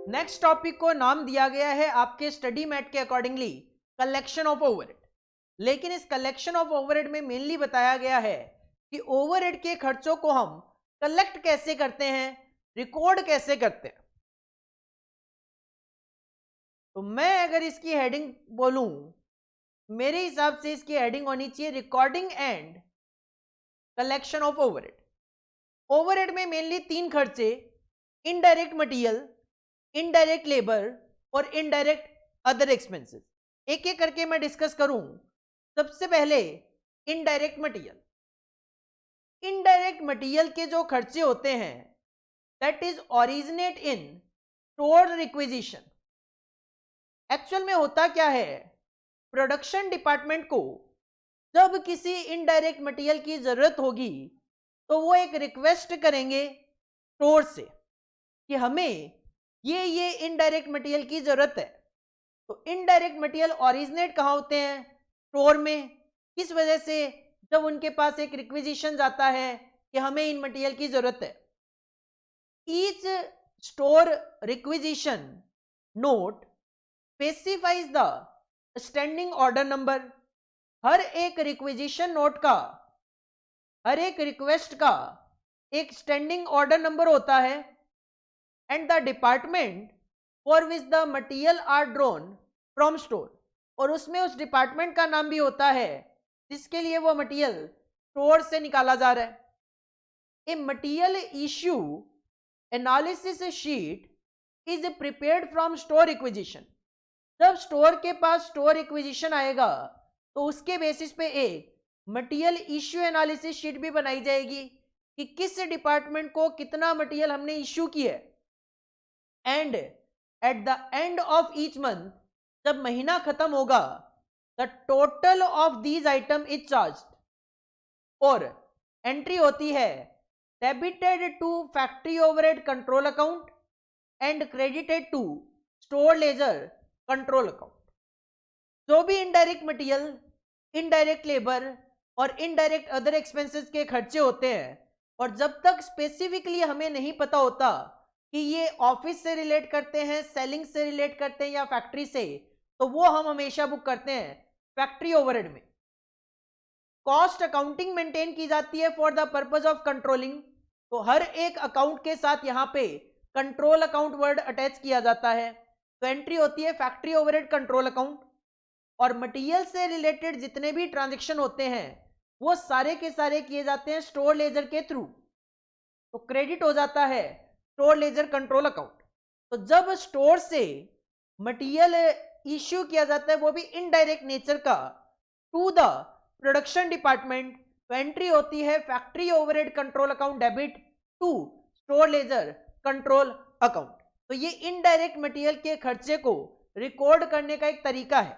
नेक्स्ट टॉपिक को नाम दिया गया है आपके स्टडी मैट के अकॉर्डिंगली कलेक्शन ऑफ ओवरहेड। लेकिन इस कलेक्शन ऑफ ओवरहेड में मेनली बताया गया है कि ओवरहेड के खर्चों को हम कलेक्ट कैसे करते हैं, रिकॉर्ड कैसे करते हैं। तो मैं अगर इसकी हेडिंग बोलूं, मेरे हिसाब से इसकी हेडिंग होनी चाहिए recording and collection of overhead. Overhead में मेनली तीन खर्चे, इनडायरेक्ट मटेरियल, इनडायरेक्ट लेबर और इनडायरेक्ट अदर एक्सपेंसेस, एक एक करके मैं डिस्कस करूं। सबसे पहले इनडायरेक्ट मटेरियल। इनडायरेक्ट मटेरियल के जो खर्चे होते हैं that is originate in store requisition. Actual में होता क्या है, प्रोडक्शन डिपार्टमेंट को जब किसी इनडायरेक्ट मटेरियल की जरूरत होगी तो वो एक रिक्वेस्ट करेंगे स्टोर से कि हमें ये इनडायरेक्ट मटेरियल की जरूरत है। तो इनडायरेक्ट मटेरियल ओरिजिनेट कहाँ होते हैं, स्टोर में। किस वजह से, जब उनके पास एक रिक्विजिशन जाता है कि हमें इन मटेरियल की जरूरत है। Each store requisition note specifies the standing order number. हर एक रिक्विजिशन नोट का, हर एक रिक्वेस्ट का एक स्टैंडिंग ऑर्डर नंबर होता है and the department for which the material are drawn from store. और उसमें उस डिपार्टमेंट का नाम भी होता है जिसके लिए वो मटेरियल स्टोर से निकाला जा रहा है। A material issue analysis sheet is prepared from store requisition. जब स्टोर के पास स्टोर रिक्विजिशन आएगा तो उसके बेसिस पे एक मटेरियल इश्यू एनालिसिस शीट भी बनाई जाएगी कि किस डिपार्टमेंट को कितना मटेरियल हमने इश्यू किया है। And at the end of each month, जब महीना खत्म होगा, the total of these item is charge. और एंट्री होती है debited to factory overhead control account and credited to store ledger control account. जो भी इनडायरेक्ट मटेरियल, इनडायरेक्ट लेबर और इनडायरेक्ट अदर एक्सपेंसेस के खर्चे होते हैं, और जब तक स्पेसिफिकली हमें नहीं पता होता कि ये ऑफिस से रिलेट करते हैं, सेलिंग से रिलेट करते हैं या फैक्ट्री से, तो वो हम हमेशा बुक करते हैं फैक्ट्री ओवरहेड में। कॉस्ट अकाउंटिंग मेंटेन की जाती है for the purpose of controlling. तो हर एक अकाउंट के साथ यहाँ पे कंट्रोल अकाउंट वर्ड अटैच किया जाता है। तो एंट्री होती है फैक्ट्री ओवरहेड कंट्रोल अकाउंट। और मटेरियल से रिलेटेड जितने भी ट्रांजेक्शन होते हैं वो सारे के सारे किए जाते हैं स्टोर लेजर के थ्रू। तो क्रेडिट हो जाता है स्टोर लेजर कंट्रोल अकाउंट। तो जब स्टोर से मटेरियल इश्यू किया जाता है वो भी इनडायरेक्ट नेचर का टू द प्रोडक्शन डिपार्टमेंट, तो एंट्री होती है factory overhead control account debit to store ledger control account. तो ये इनडायरेक्ट मटेरियल के खर्चे को रिकॉर्ड करने का एक तरीका है।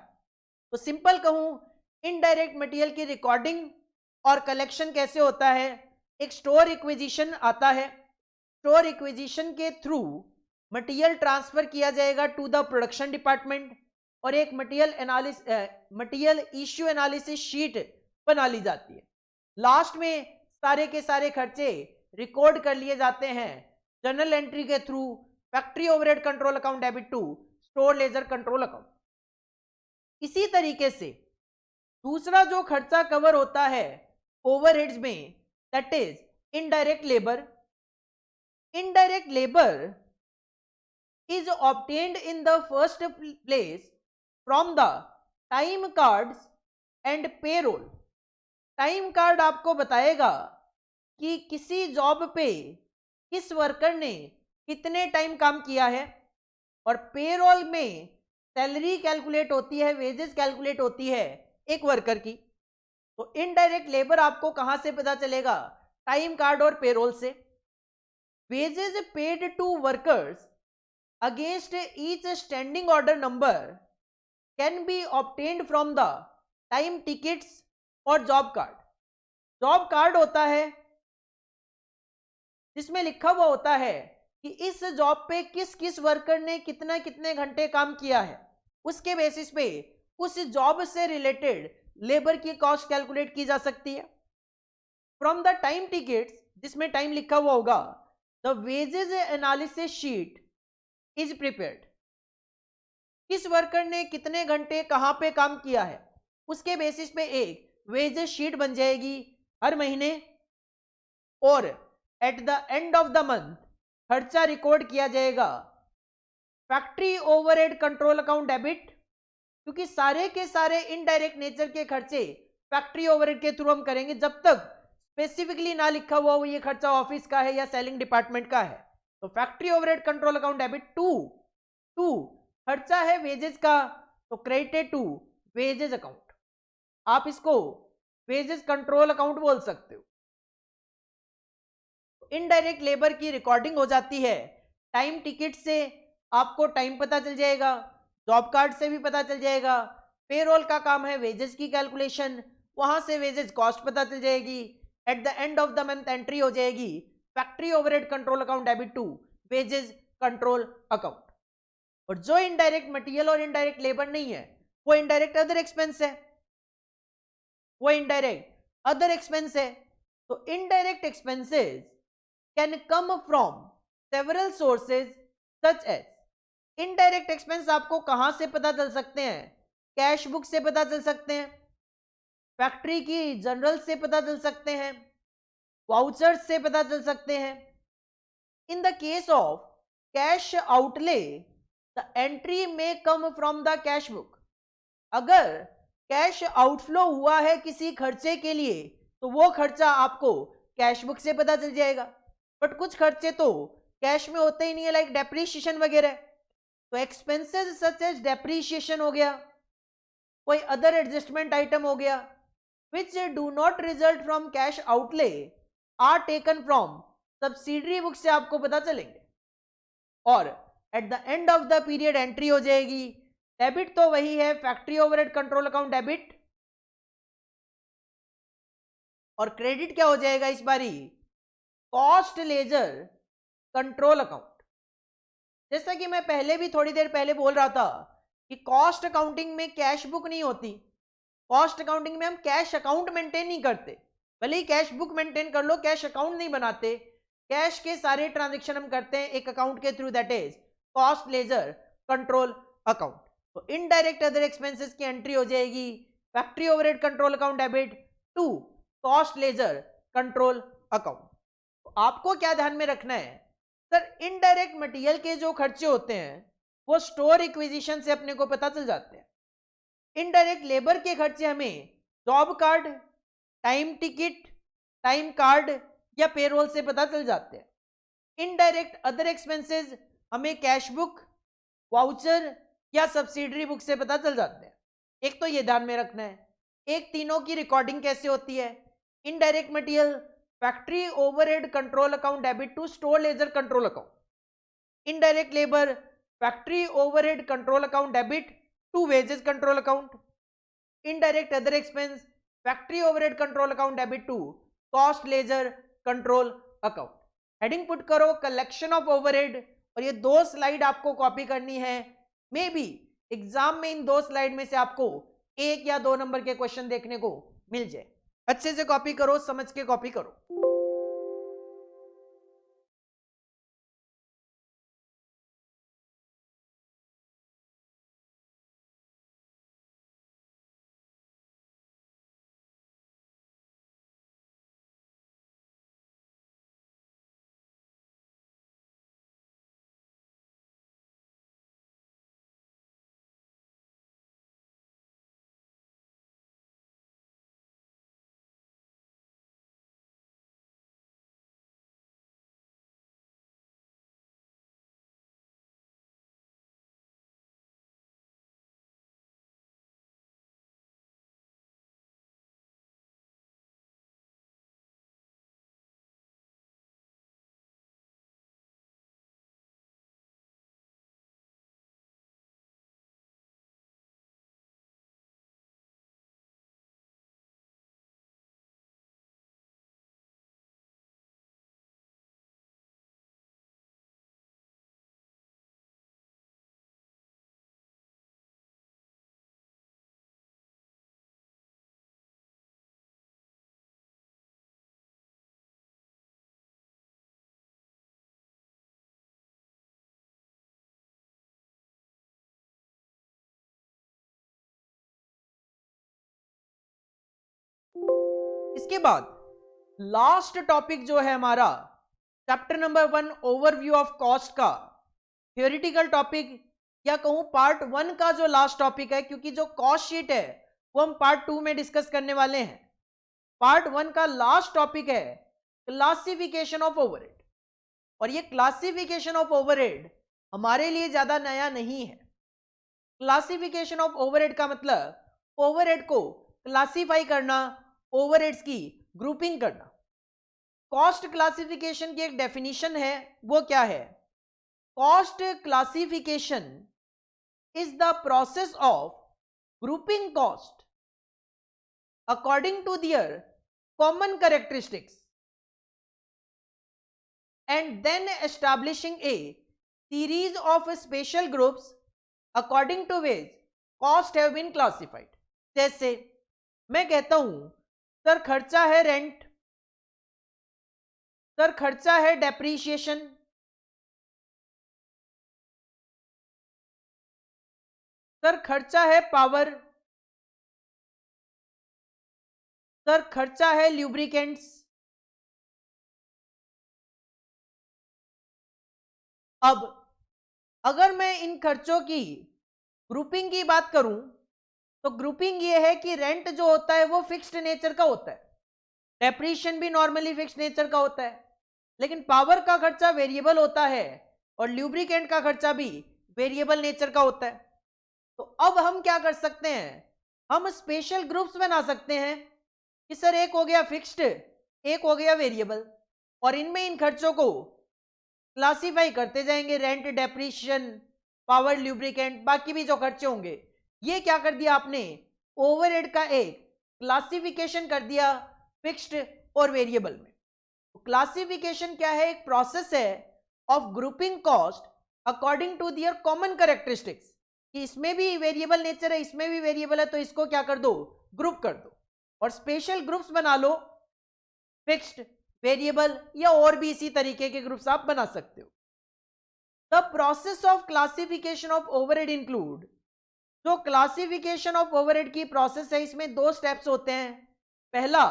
तो सिंपल कहूं, इनडायरेक्ट मटेरियल की रिकॉर्डिंग और कलेक्शन कैसे होता है, एक स्टोर रिक्विजिशन आता है, स्टोर रिक्विजिशन के थ्रू मटेरियल ट्रांसफर किया जाएगा टू द प्रोडक्शन डिपार्टमेंट, और एक मटेरियल इश्यू एनालिसिस शीट बना ली जाती है। लास्ट में सारे के सारे खर्चे रिकॉर्ड कर लिए जाते हैं जर्नल एंट्री के through factory overhead control account debit to store ledger control account. इसी तरीके से दूसरा जो खर्चा कवर होता है ओवरहेड्स में, that is indirect labour. Indirect labour is obtained in the first place from the time cards and payroll. Time card आपको बताएगा कि किसी जॉब पे किस वर्कर ने कितने टाइम काम किया है, और पेरोल में सैलरी कैलकुलेट होती है, वेजेस कैलकुलेट होती है एक वर्कर की. तो इनडायरेक्ट लेबर आपको कहां से पता चलेगा? टाइम कार्ड और पेरोल से. Wages paid to workers against each standing order number can be obtained from the time tickets और जॉब कार्ड. जॉब कार्ड होता है जिसमें लिखा हुआ होता है कि इस जॉब पे किस किस वर्कर ने कितना कितने घंटे काम किया है. उसके बेसिस पे उस जॉब से रिलेटेड लेबर की कॉस्ट कैलकुलेट की जा सकती है. फ्रॉम द टाइम टिकट्स, जिसमें टाइम लिखा हुआ होगा, the wages analysis sheet is prepared. किस वर्कर ने कितने घंटे कहां पे काम किया है, उसके बेसिस पे एक वेजेस शीट बन जाएगी हर महीने, और eight the end of the month खर्चा रिकॉर्ड किया जाएगा. Factory overhead control account debit, क्योंकि सारे के सारे इनडायरेक्ट नेचर के खर्चे फैक्ट्री ओवरहेड के थ्रू हम करेंगे जब तक स्पेसिफिकली ना लिखा हुआ हो ये खर्चा ऑफिस का है या सेलिंग डिपार्टमेंट का है. तो factory overhead control account debit to खर्चा है वेजेस का, तो क्रेडिटेड टू वेजेस अकाउंट. आप इसको वेजेस कंट्रोल अकाउंट बोल सकते हो. इनडायरेक्ट लेबर की रिकॉर्डिंग हो जाती है. टाइम टिकट से आपको टाइम पता चल जाएगा, जॉब कार्ड से भी पता चल जाएगा. पेरोल का काम है वेजेस की कैलकुलेशन, वहां से वेजेस कॉस्ट पता चल जाएगी. At the end of the month entry हो जाएगी factory overhead control account debit to wages control account. और जो इनडायरेक्ट मटेरियल और इनडायरेक्ट लेबर नहीं है वो इनडायरेक्ट अदर एक्सपेंस है, वो इनडायरेक्ट अदर एक्सपेंस है. तो indirect expenses can come from several sources such as. Indirect expense आपको कहां से पता चल सकते हैं? कैश बुक से पता चल सकते हैं, फैक्ट्री की जनरल से पता चल सकते हैं, वाउचर्स से पता चल सकते हैं. In the case of cash outlay the entry may come from the cash book. अगर कैश आउटफ्लो हुआ है किसी खर्चे के लिए तो वो खर्चा आपको कैश बुक से पता चल जाएगा. बट कुछ खर्चे तो कैश में होते ही नहीं है, लाइक डेप्रीशिएशन वगैरह. तो एक्सपेंसेस सच एज डेप्रीशिएशन हो गया, कोई अदर एडजस्टमेंट आइटम हो गया, which do not result from cash outlay are taken from subsidiary book से आपको पता चलेंगे. और eight the end of the period entry हो जाएगी. डेबिट तो वही है factory overhead control account debit, और क्रेडिट क्या हो जाएगा इस बारी? Cost ledger control account. जैसा कि मैं पहले भी थोड़ी देर पहले बोल रहा था कि कॉस्ट अकाउंटिंग में कैश बुक नहीं होती. कॉस्ट अकाउंटिंग में हम कैश अकाउंट मेंटेन नहीं करते, भले ही कैश बुक मेंटेन कर लो, कैश अकाउंट नहीं बनाते. कैश के सारे ट्रांजैक्शन हम करते हैं एक अकाउंट के through, that is cost ledger control account. तो इनडायरेक्ट अदर एक्सपेंसेस की एंट्री हो जाएगी factory overhead control account debit to cost ledger control account. तो आपको क्या ध्यान में रखना है सर? इनडायरेक्ट मटेरियल के जो खर्चे होते हैं वो स्टोर इक्विजिशन से अपने को पता चल जाते हैं. इनडायरेक्ट लेबर के खर्चे हमें job card, time ticket, time card या पेरोल से पता चल जाते हैं. इनडायरेक्ट अदर एक्सपेंसेस हमें कैश बुक, वाउचर या सब्सिडरी बुक से पता चल जाते हैं. एक तो ये ध्यान में रखना है. एक तीनों की रिकॉर्डिंग कैसे होती है? Indirect material factory overhead control account debit to store ledger control account. Indirect labour factory overhead control account debit to wages control account. Indirect other expense factory overhead control account debit to cost ledger control account. Heading put करो कलेक्शन ऑफ ओवरहेड, और ये 2 स्लाइड आपको कॉपी करनी है. मे बी एग्जाम में इन 2 स्लाइड में से आपको 1 या 2 नंबर के क्वेश्चन देखने को मिल जाए. अच्छे से कॉपी करो, समझ के कॉपी करो. इसके बाद लास्ट टॉपिक जो है हमारा chapter number 1 overview of cost का थ्योरेटिकल टॉपिक, या कहूं पार्ट 1 का जो लास्ट टॉपिक है, क्योंकि जो कॉस्ट शीट है वो हम पार्ट 2 में डिस्कस करने वाले हैं। पार्ट 1 का लास्ट टॉपिक है क्लासिफिकेशन ऑफ ओवरहेड, और ये क्लासिफिकेशन ऑफ ओवरहेड हमारे लिए ज्यादा नया नहीं है। क्लासिफिकेशन ऑफ ओवरहेड का मतलब ओवरहेड को क्लासिफाई करना, ओवरहेड्स की ग्रुपिंग करना। कॉस्ट क्लासिफिकेशन की एक डेफिनेशन है, वो क्या है? Cost classification is the process of grouping cost according to their common characteristics and then establishing a series of special groups according to which cost have been classified। जैसे मैं कहता हूं सर खर्चा है रेंट, सर खर्चा है डेप्रीशिएशन, सर खर्चा है पावर, सर खर्चा है ल्यूब्रिकेंट्स। अब अगर मैं इन खर्चों की ग्रुपिंग की बात करूं तो ग्रुपिंग ये है कि रेंट जो होता है वो फिक्स्ड नेचर का होता है, डेप्रीशिएशन भी नॉर्मली फिक्स्ड नेचर का होता है, लेकिन पावर का खर्चा वेरिएबल होता है और ल्यूब्रिकेंट का खर्चा भी वेरिएबल नेचर का होता है। तो अब हम क्या कर सकते हैं, हम स्पेशल ग्रुप्स बना सकते हैं कि सर एक हो गया फिक्स्ड, एक हो गया वेरिएबल, और इनमें इन खर्चों को क्लासिफाई करते जाएंगे, रेंट, डेप्रीशिएशन, पावर, ल्यूब्रिकेंट, बाकी भी जो खर्चे होंगे। ये क्या कर दिया आपने, ओवरहेड का एक क्लासिफिकेशन कर दिया फिक्स्ड और वेरिएबल में। तो क्लासिफिकेशन क्या है, एक प्रोसेस है of grouping cost according to their common characteristics, कि इसमें भी वेरिएबल नेचर है, इसमें भी वेरिएबल है, तो इसको क्या कर दो, ग्रुप कर दो, और स्पेशल ग्रुप्स बना लो, फिक्स्ड, वेरिएबल, या और भी इसी तरीके के ग्रुप्स आप बना सकते हो। The process of classification of overhead include, जो क्लासिफिकेशन ऑफ ओवरहेड की प्रोसेस है इसमें 2 स्टेप्स होते हैं। पहला,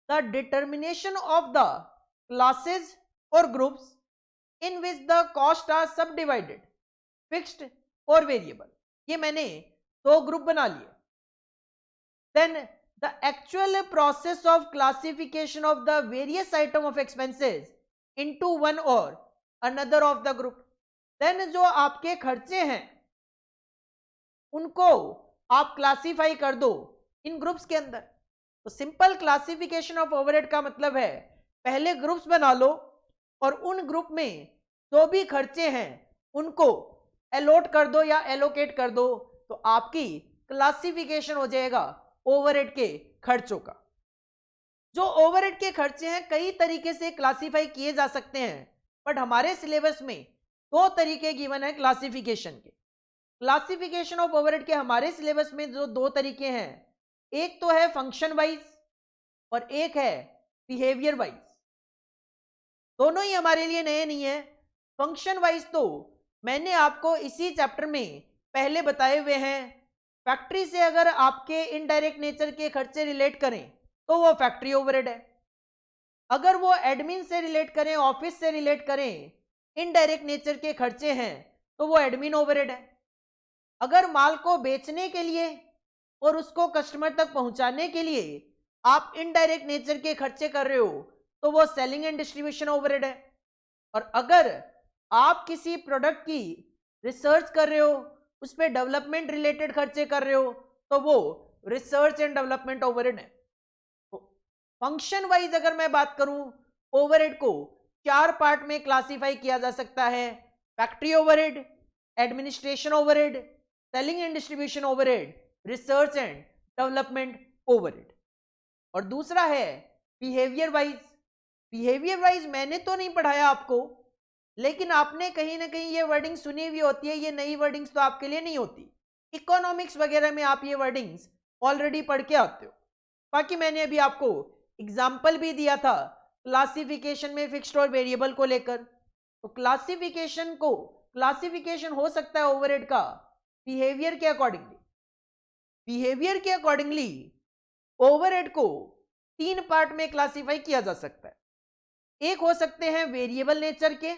the determination of the classes और groups in which the cost are subdivided, fixed और वेरिएबल। ये मैंने 2 ग्रुप बना लिए। Then the actual process of classification of the various item of expenses into one or another of the group। then जो आपके खर्चे हैं उनको आप क्लासिफाई कर दो इन ग्रुप्स के अंदर। तो सिंपल क्लासिफिकेशन ऑफ ओवरहेड का मतलब है पहले ग्रुप्स बना लो और उन ग्रुप में जो भी खर्चे हैं उनको एलोट कर दो या एलोकेट कर दो, तो आपकी क्लासिफिकेशन हो जाएगा ओवरहेड के खर्चों का। जो ओवरहेड के खर्चे हैं कई तरीके से क्लासिफाई किए जा सकते हैं, बट हमारे सिलेबस में 2 तरीके गिवन है क्लासिफिकेशन के। क्लासिफिकेशन ऑफ ओवरहेड के हमारे सिलेबस में जो 2 तरीके हैं, एक तो है फंक्शन वाइज और एक है बिहेवियर वाइज। दोनों ही हमारे लिए नए नहीं है। फंक्शन वाइज तो मैंने आपको इसी चैप्टर में पहले बताए हुए हैं। फैक्ट्री से अगर आपके इनडायरेक्ट नेचर के खर्चे रिलेट करें तो वो फैक्ट्री ओवरहेड है। अगर वो एडमिन से रिलेट करें, ऑफिस से रिलेट करें, इनडायरेक्ट नेचर के खर्चे हैं तो वो एडमिन ओवरहेड है। अगर माल को बेचने के लिए और उसको कस्टमर तक पहुंचाने के लिए आप इनडायरेक्ट नेचर के खर्चे कर रहे हो तो वो सेलिंग एंड डिस्ट्रीब्यूशन ओवरहेड है। और अगर आप किसी प्रोडक्ट की रिसर्च कर रहे हो, उस पर डेवलपमेंट रिलेटेड खर्चे कर रहे हो तो वो रिसर्च एंड डेवलपमेंट ओवरहेड है। तो फंक्शन वाइज अगर मैं बात करूं, ओवरहेड को 4 पार्ट में क्लासिफाई किया जा सकता है। Factory overhead, administration overhead, selling and distribution overhead, research and development overhead. और दूसरा है बिहेवियर वाइज। बिहेवियर वाइज मैंने तो नहीं पढ़ाया आपको, लेकिन आपने कहीं ना कहीं ये वर्डिंग सुनी हुई होती है। ये नई वर्डिंग्स तो आपके लिए नहीं होती, इकोनॉमिक्स वगैरह में आप ये वर्डिंग्स ऑलरेडी पढ़ के आते हो। बाकी मैंने अभी आपको एग्जाम्पल भी दिया था क्लासिफिकेशन में फिक्स्ड और वेरिएबल को लेकर। तो क्लासिफिकेशन हो सकता है ओवरहेड का बिहेवियर के अकॉर्डिंगली। बिहेवियर के अकॉर्डिंगली ओवरहेड को तीन पार्ट में क्लासिफाई किया जा सकता है। एक हो सकते हैं वेरिएबल नेचर के,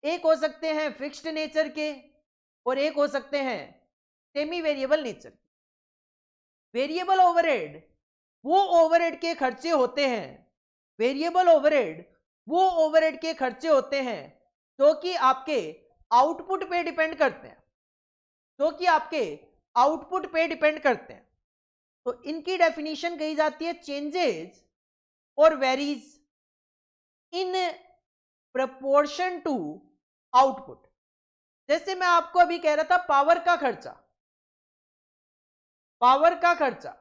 एक हो सकते हैं फिक्स्ड नेचर के, और एक हो सकते हैं सेमी वेरिएबल नेचर के। वेरिएबल ओवरहेड वो ओवरहेड के खर्चे होते हैं, वेरिएबल ओवरहेड वो ओवरहेड के खर्चे होते हैं जो कि आपके आउटपुट पे डिपेंड करते हैं, जो कि आपके आउटपुट पे डिपेंड करते हैं। तो इनकी डेफिनेशन कही जाती है चेंजेस और varies in proportion to output. जैसे मैं आपको अभी कह रहा था पावर का खर्चा, पावर का खर्चा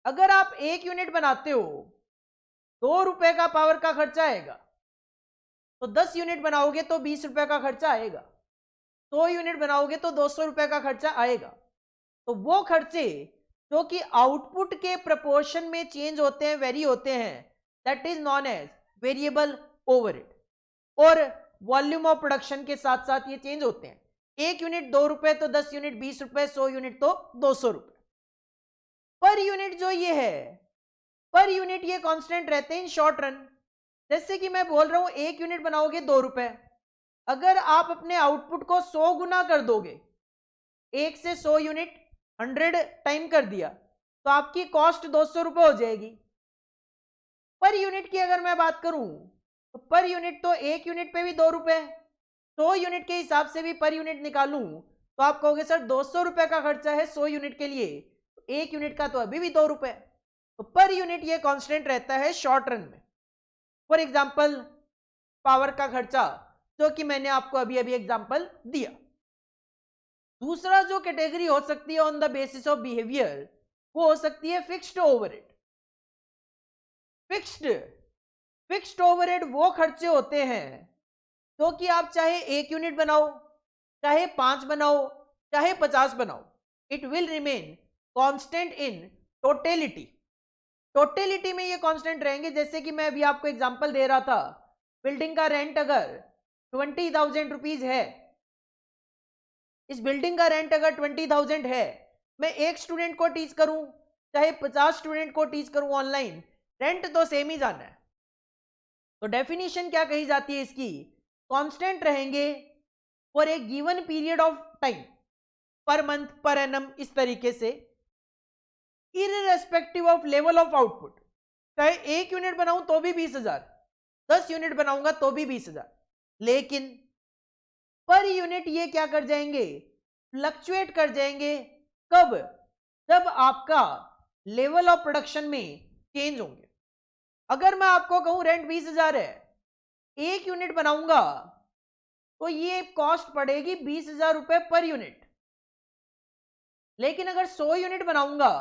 अगर आप 1 यूनिट बनाते हो 2 रुपए का पावर का खर्चा आएगा, तो 10 यूनिट बनाओगे तो 20 रुपए का खर्चा आएगा, 100 यूनिट बनाओगे तो 200 रुपए का खर्चा आएगा। तो वो खर्चे जो कि आउटपुट के प्रपोर्शन में चेंज होते हैं, वेरी होते हैं, that is known as variable overhead. और वॉल्यूम ऑफ प्रोडक्शन के साथ साथ ये चेंज होते हैं। 1 यूनिट 2 रुपए तो 10 यूनिट 20 रुपए, 100 यूनिट तो 200 रुपए। पर यूनिट जो ये है, पर यूनिट ये कांस्टेंट रहते हैं इन शॉर्ट रन। जैसे कि मैं बोल रहा हूं 1 यूनिट बनाओगे 2 रुपए, अगर आप अपने आउटपुट को 100 गुना कर दोगे, 1 से 100 यूनिट 100 टाइम कर दिया, तो आपकी कॉस्ट 200 रुपए हो जाएगी। पर यूनिट की अगर मैं बात करूं तो पर यूनिट तो 1 यूनिट पे भी 2 रुपए, 100 यूनिट के हिसाब से भी पर यूनिट निकालूं तो आप कहोगे सर 200 रुपए का खर्चा है 100 यूनिट के लिए, 1 यूनिट का तो अभी भी 2 रुपए। तो पर यूनिट ये कांस्टेंट रहता है शॉर्ट रन में। फॉर एग्जांपल पावर का खर्चा, जो कि मैंने आपको अभी अभी एग्जांपल दिया। दूसरा जो कैटेगरी हो सकती है on the basis of behaviour, वो हो सकती है फिक्स्ड ओवरहेड। फिक्स्ड ओवरहेड वो खर्चे होते हैं जो कि आप चाहे 1 यूनिट बनाओ, चाहे 5 बनाओ, चाहे 50 बनाओ, it will remain constant in totality. Totality में ये कांस्टेंट रहेंगे। जैसे कि मैं अभी आपको एग्जांपल दे रहा था, बिल्डिंग का रेंट अगर 20,000 रुपीज है, इस बिल्डिंग का रेंट अगर 20,000 है, मैं एक स्टूडेंट को टीच करूं चाहे 50 स्टूडेंट को टीच करूं ऑनलाइन, रेंट तो सेम ही जाना है। तो डेफिनेशन क्या कही जाती है इसकी, कांस्टेंट रहेंगे for a given period of time, per month, per annum, इस तरीके से, irrespective of level of output. चाहे 1 यूनिट बनाऊं तो भी 20,000, 10 यूनिट बनाऊंगा तो भी 20,000। लेकिन पर यूनिट ये क्या कर जाएंगे, फ्लक्चुएट कर जाएंगे। कब? जब आपका लेवल ऑफ प्रोडक्शन में चेंज होंगे। अगर मैं आपको कहूं रेंट 20,000 है, 1 यूनिट बनाऊंगा तो ये कॉस्ट पड़ेगी 20,000 रुपए पर यूनिट। लेकिन अगर 100 यूनिट बनाऊंगा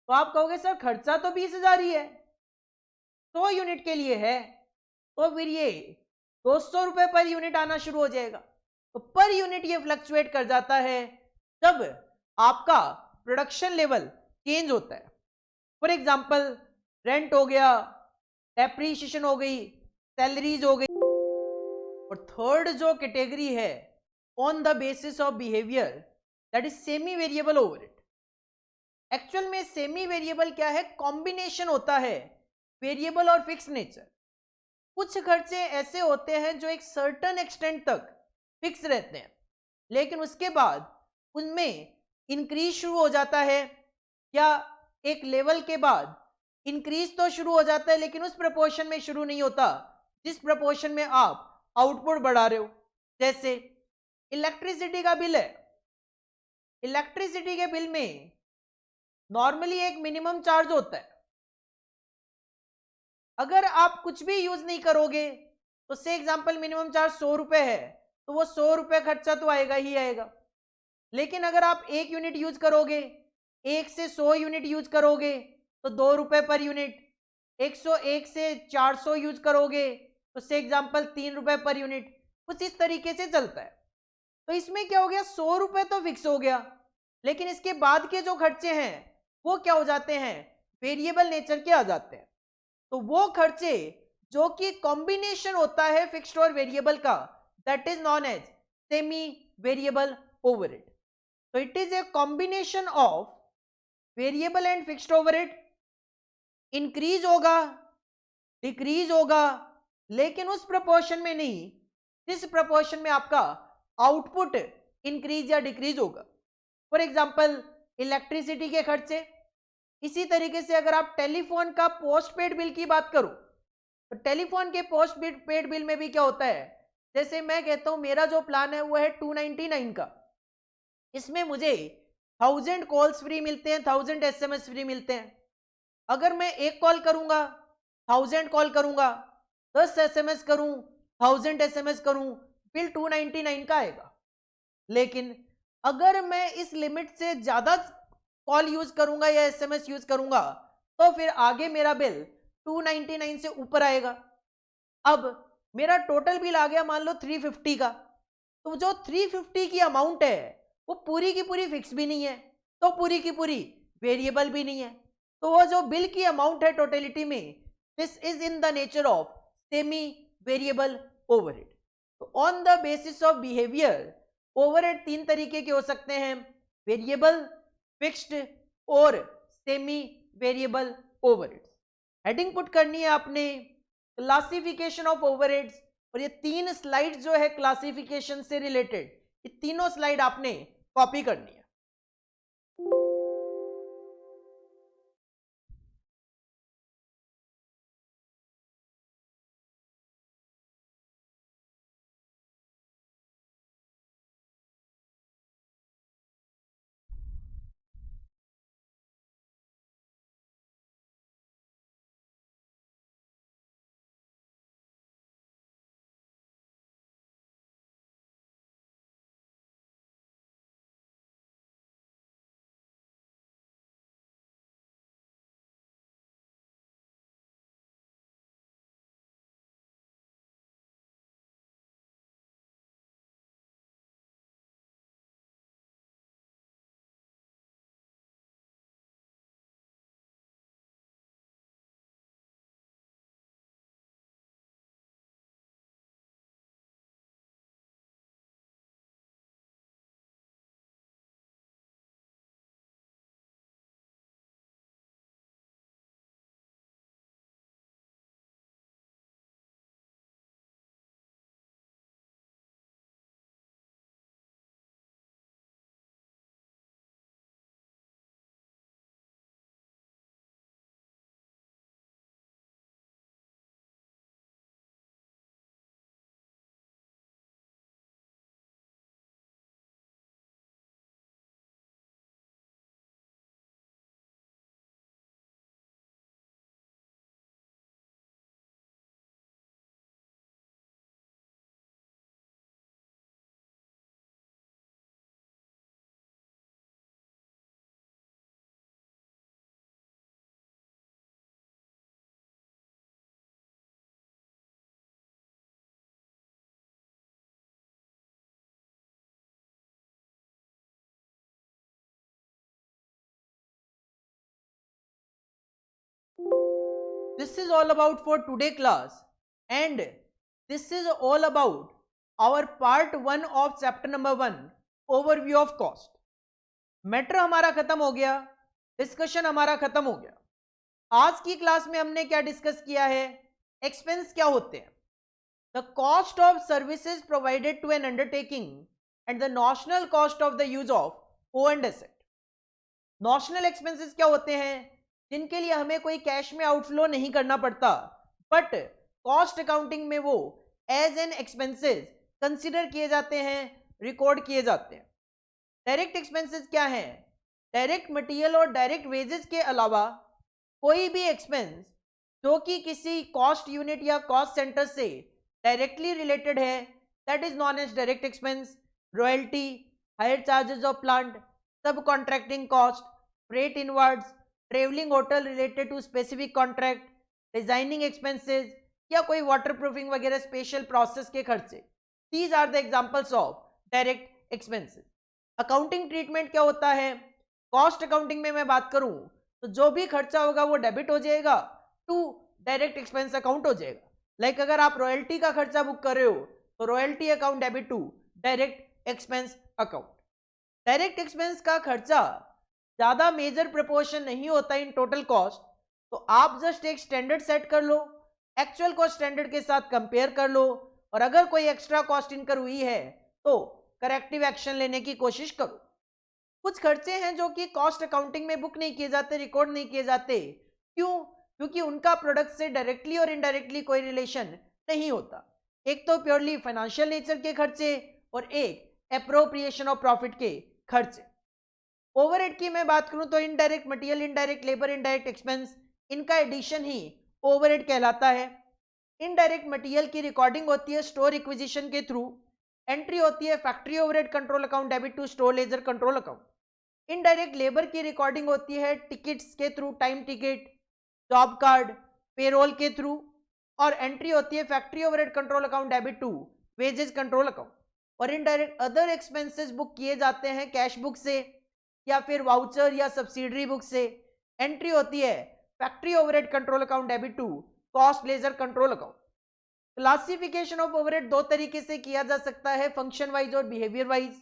तो आप कहोगे सर खर्चा तो 20,000 ही है, 100 यूनिट के लिए है, तो फिर ये 200 रुपए पर यूनिट आना शुरू हो जाएगा। तो पर यूनिट ये फ्लक्चुएट कर जाता है जब आपका प्रोडक्शन लेवल चेंज होता है। फॉर एग्जांपल रेंट हो गया, डेप्रीशिएशन हो गई, सैलरीज हो गई। और थर्ड जो कैटेगरी है on the basis of behaviour, that is semi variable overhead. Actual में सेमी वेरिएबल क्या है, कॉम्बिनेशन होता है वेरिएबल और फिक्स नेचर। कुछ खर्चे ऐसे होते हैं जो एक सर्टेन एक्सटेंट तक फिक्स रहते हैं, लेकिन उसके बाद उनमें इंक्रीज शुरू हो जाता है, या एक लेवल के बाद इंक्रीज तो शुरू हो जाता है लेकिन उस प्रपोर्शन में शुरू नहीं होता जिस प्रपोर्शन में आप आउटपुट बढ़ा रहे हो। जैसे इलेक्ट्रिसिटी का बिल है, इलेक्ट्रिसिटी के बिल में नॉर्मली एक मिनिमम चार्ज होता है। अगर आप कुछ भी यूज नहीं करोगे तो से एग्जांपल मिनिमम चार्ज 100 रुपए है, तो वो 100 रुपए खर्चा तो आएगा ही आएगा। लेकिन अगर आप 1 यूनिट यूज करोगे, 1 से 100 यूनिट यूज करोगे तो 2 रुपए पर यूनिट, 101 से 400 यूज करोगे तो से एग्जांपल 3 रुपए पर यूनिट। कुछ इस तरीके से चलता है। तो इसमें क्या हो गया, 100 रुपए तो फिक्स हो गया, लेकिन इसके बाद के जो खर्चे हैं वो क्या हो जाते हैं, वेरिएबल नेचर के आ जाते हैं। तो वो खर्चे जो कि कॉम्बिनेशन होता है फिक्स्ड और वेरिएबल का, that is known as semi variable overhead. So it is a combination of variable and fixed overhead increase होगा, डिक्रीज होगा, लेकिन उस प्रपोर्शन में नहीं जिस प्रपोर्शन में आपका आउटपुट इंक्रीज या डिक्रीज होगा। फॉर एग्जांपल इलेक्ट्रिसिटी के खर्चे। इसी तरीके से अगर आप टेलीफोन का पोस्ट पेड बिल की बात करो तो टेलीफोन के पोस्ट पेड बिल में भी क्या होता है, जैसे मैं कहता हूं मेरा जो प्लान है वो है 299 का, इसमें मुझे 1000 कॉल्स फ्री मिलते हैं, 1000 एसएमएस फ्री मिलते हैं। अगर मैं एक कॉल करूंगा 1000 कॉल करूंगा, 10 एसएमएस करूं 1000 एसएमएस करूं, बिल 299 का आएगा। लेकिन अगर मैं इस लिमिट से ज्यादा कॉल यूज करूंगा या एसएमएस यूज करूंगा तो फिर आगे मेरा बिल 299 से ऊपर आएगा। अब मेरा टोटल बिल आ गया मान लो 350 का, तो जो 350 की अमाउंट है वो पूरी की पूरी फिक्स भी नहीं है, तो पूरी की पूरी वेरिएबल भी नहीं है। तो वो जो बिल की अमाउंट है टोटलिटी में, this is in the nature of semi variable overhead. तो on the basis of behaviour overhead तीन तरीके के हो सकते हैं, वेरिएबल, फिक्स्ड और semi variable overheads. Heading put करनी है आपने क्लासिफिकेशन ऑफ ओवरहेड्स, और ये तीन स्लाइड जो है क्लासिफिकेशन से रिलेटेड, ये तीनों स्लाइड आपने कॉपी करनी है। This is all about for today class, and this is all about our part 1 of chapter number 1 overview of cost. Matter हमारा खत्म हो गया, डिस्कशन हमारा खत्म हो गया। आज की क्लास में हमने क्या डिस्कस किया है, एक्सपेंस क्या होते हैं, the cost of services provided to an undertaking and the notional cost of the use of O and asset. Notional expenses क्या होते हैं, जिनके लिए हमें कोई कैश में आउटफ्लो नहीं करना पड़ता, बट कॉस्ट अकाउंटिंग में वो एज एन एक्सपेंसेस कंसिडर किए जाते हैं, रिकॉर्ड किए जाते हैं। डायरेक्ट एक्सपेंसेस क्या हैं, डायरेक्ट मटेरियल और डायरेक्ट वेजेस के अलावा कोई भी एक्सपेंस जो कि किसी कॉस्ट यूनिट या कॉस्ट सेंटर से डायरेक्टली रिलेटेड है, that is known as direct expense. Royalty, hire charges of plant, subcontracting cost, freight inwards, travelling hotel related to specific contract, designing expenses या कोई वाटर प्रूफिंग वगैरह स्पेशल प्रोसेस के खर्चे, these are the examples of direct expenses. Accounting treatment क्या होता है, कॉस्ट अकाउंटिंग में मैं बात करूं तो जो भी खर्चा होगा वो डेबिट हो जाएगा टू डायरेक्ट एक्सपेंस अकाउंट हो जाएगा। लाइक अगर आप रॉयल्टी का खर्चा बुक कर रहे हो तो royalty account debit to direct expense account. Direct expense का खर्चा ज्यादा मेजर प्रपोर्शन नहीं होता इन टोटल कॉस्ट, तो आप जस्ट एक स्टैंडर्ड सेट कर लो, एक्चुअल कॉस्ट स्टैंडर्ड के साथ कंपेयर कर लो, और अगर कोई एक्स्ट्रा कॉस्ट इनकर हुई है तो करेक्टिव एक्शन लेने की कोशिश करो। कुछ खर्चे हैं जो कि कॉस्ट अकाउंटिंग में बुक नहीं किए जाते, रिकॉर्ड नहीं किए जाते। क्यों? क्योंकि उनका प्रोडक्ट से डायरेक्टली और इनडायरेक्टली कोई रिलेशन नहीं होता। एक तो प्योरली फाइनेंशियल नेचर के खर्चे और एक एप्रोप्रिएशन ऑफ प्रॉफिट के खर्चे। ओवरहेड की मैं बात करूं तो indirect material, indirect labour, indirect expense, इनका एडिशन ही ओवरहेड कहलाता है। इनडायरेक्ट मटेरियल की रिकॉर्डिंग होती है स्टोर इक्विजिशन के थ्रू। एंट्री होती है factory overhead control account debit to store ledger control account. Indirect labour की रिकॉर्डिंग होती है टिकट्स के through, time ticket, job card, payroll के थ्रू। और एंट्री होती है factory overhead control account debit to wages control account. और इनडायरेक्ट अदर एक्सपेंसेस बुक किए जाते हैं कैश बुक से या फिर वाउचर या सब्सिडरी बुक से। एंट्री होती है factory overhead control account debit to cost ledger control account. Classification of overhead दो तरीके से किया जा सकता है, फंक्शन वाइज और बिहेवियर वाइज।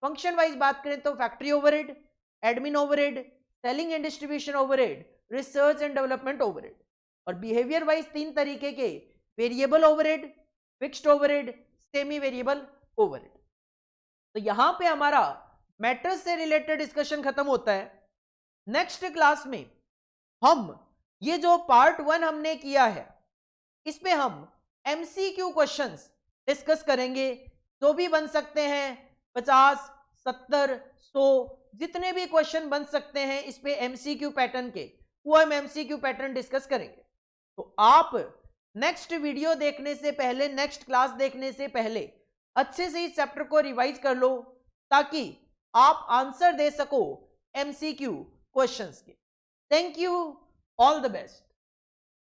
फंक्शन वाइज बात करें तो factory overhead, admin overhead, selling and distribution overhead, research and development overhead. और बिहेवियर वाइज तीन तरीके के, variable overhead, fixed overhead, semi variable overhead. तो यहां पे हमारा मैटर्स से रिलेटेड डिस्कशन खत्म होता है। नेक्स्ट क्लास में हम ये जो पार्ट 1 हमने किया है इस पे हम एमसीक्यू क्वेश्चंस डिस्कस करेंगे, जो भी बन सकते हैं 50, 70, 100 जितने भी क्वेश्चन बन सकते हैं इस पे एमसीक्यू पैटर्न के, वो हम एमसीक्यू पैटर्न डिस्कस करेंगे। तो आप नेक्स्ट वीडियो देखने से पहले, नेक्स्ट क्लास देखने से पहले अच्छे से इस चैप्टर को रिवाइज कर लो ताकि आप आंसर दे सको एमसीक्यू क्वेश्चंस के। Thank you, all the best.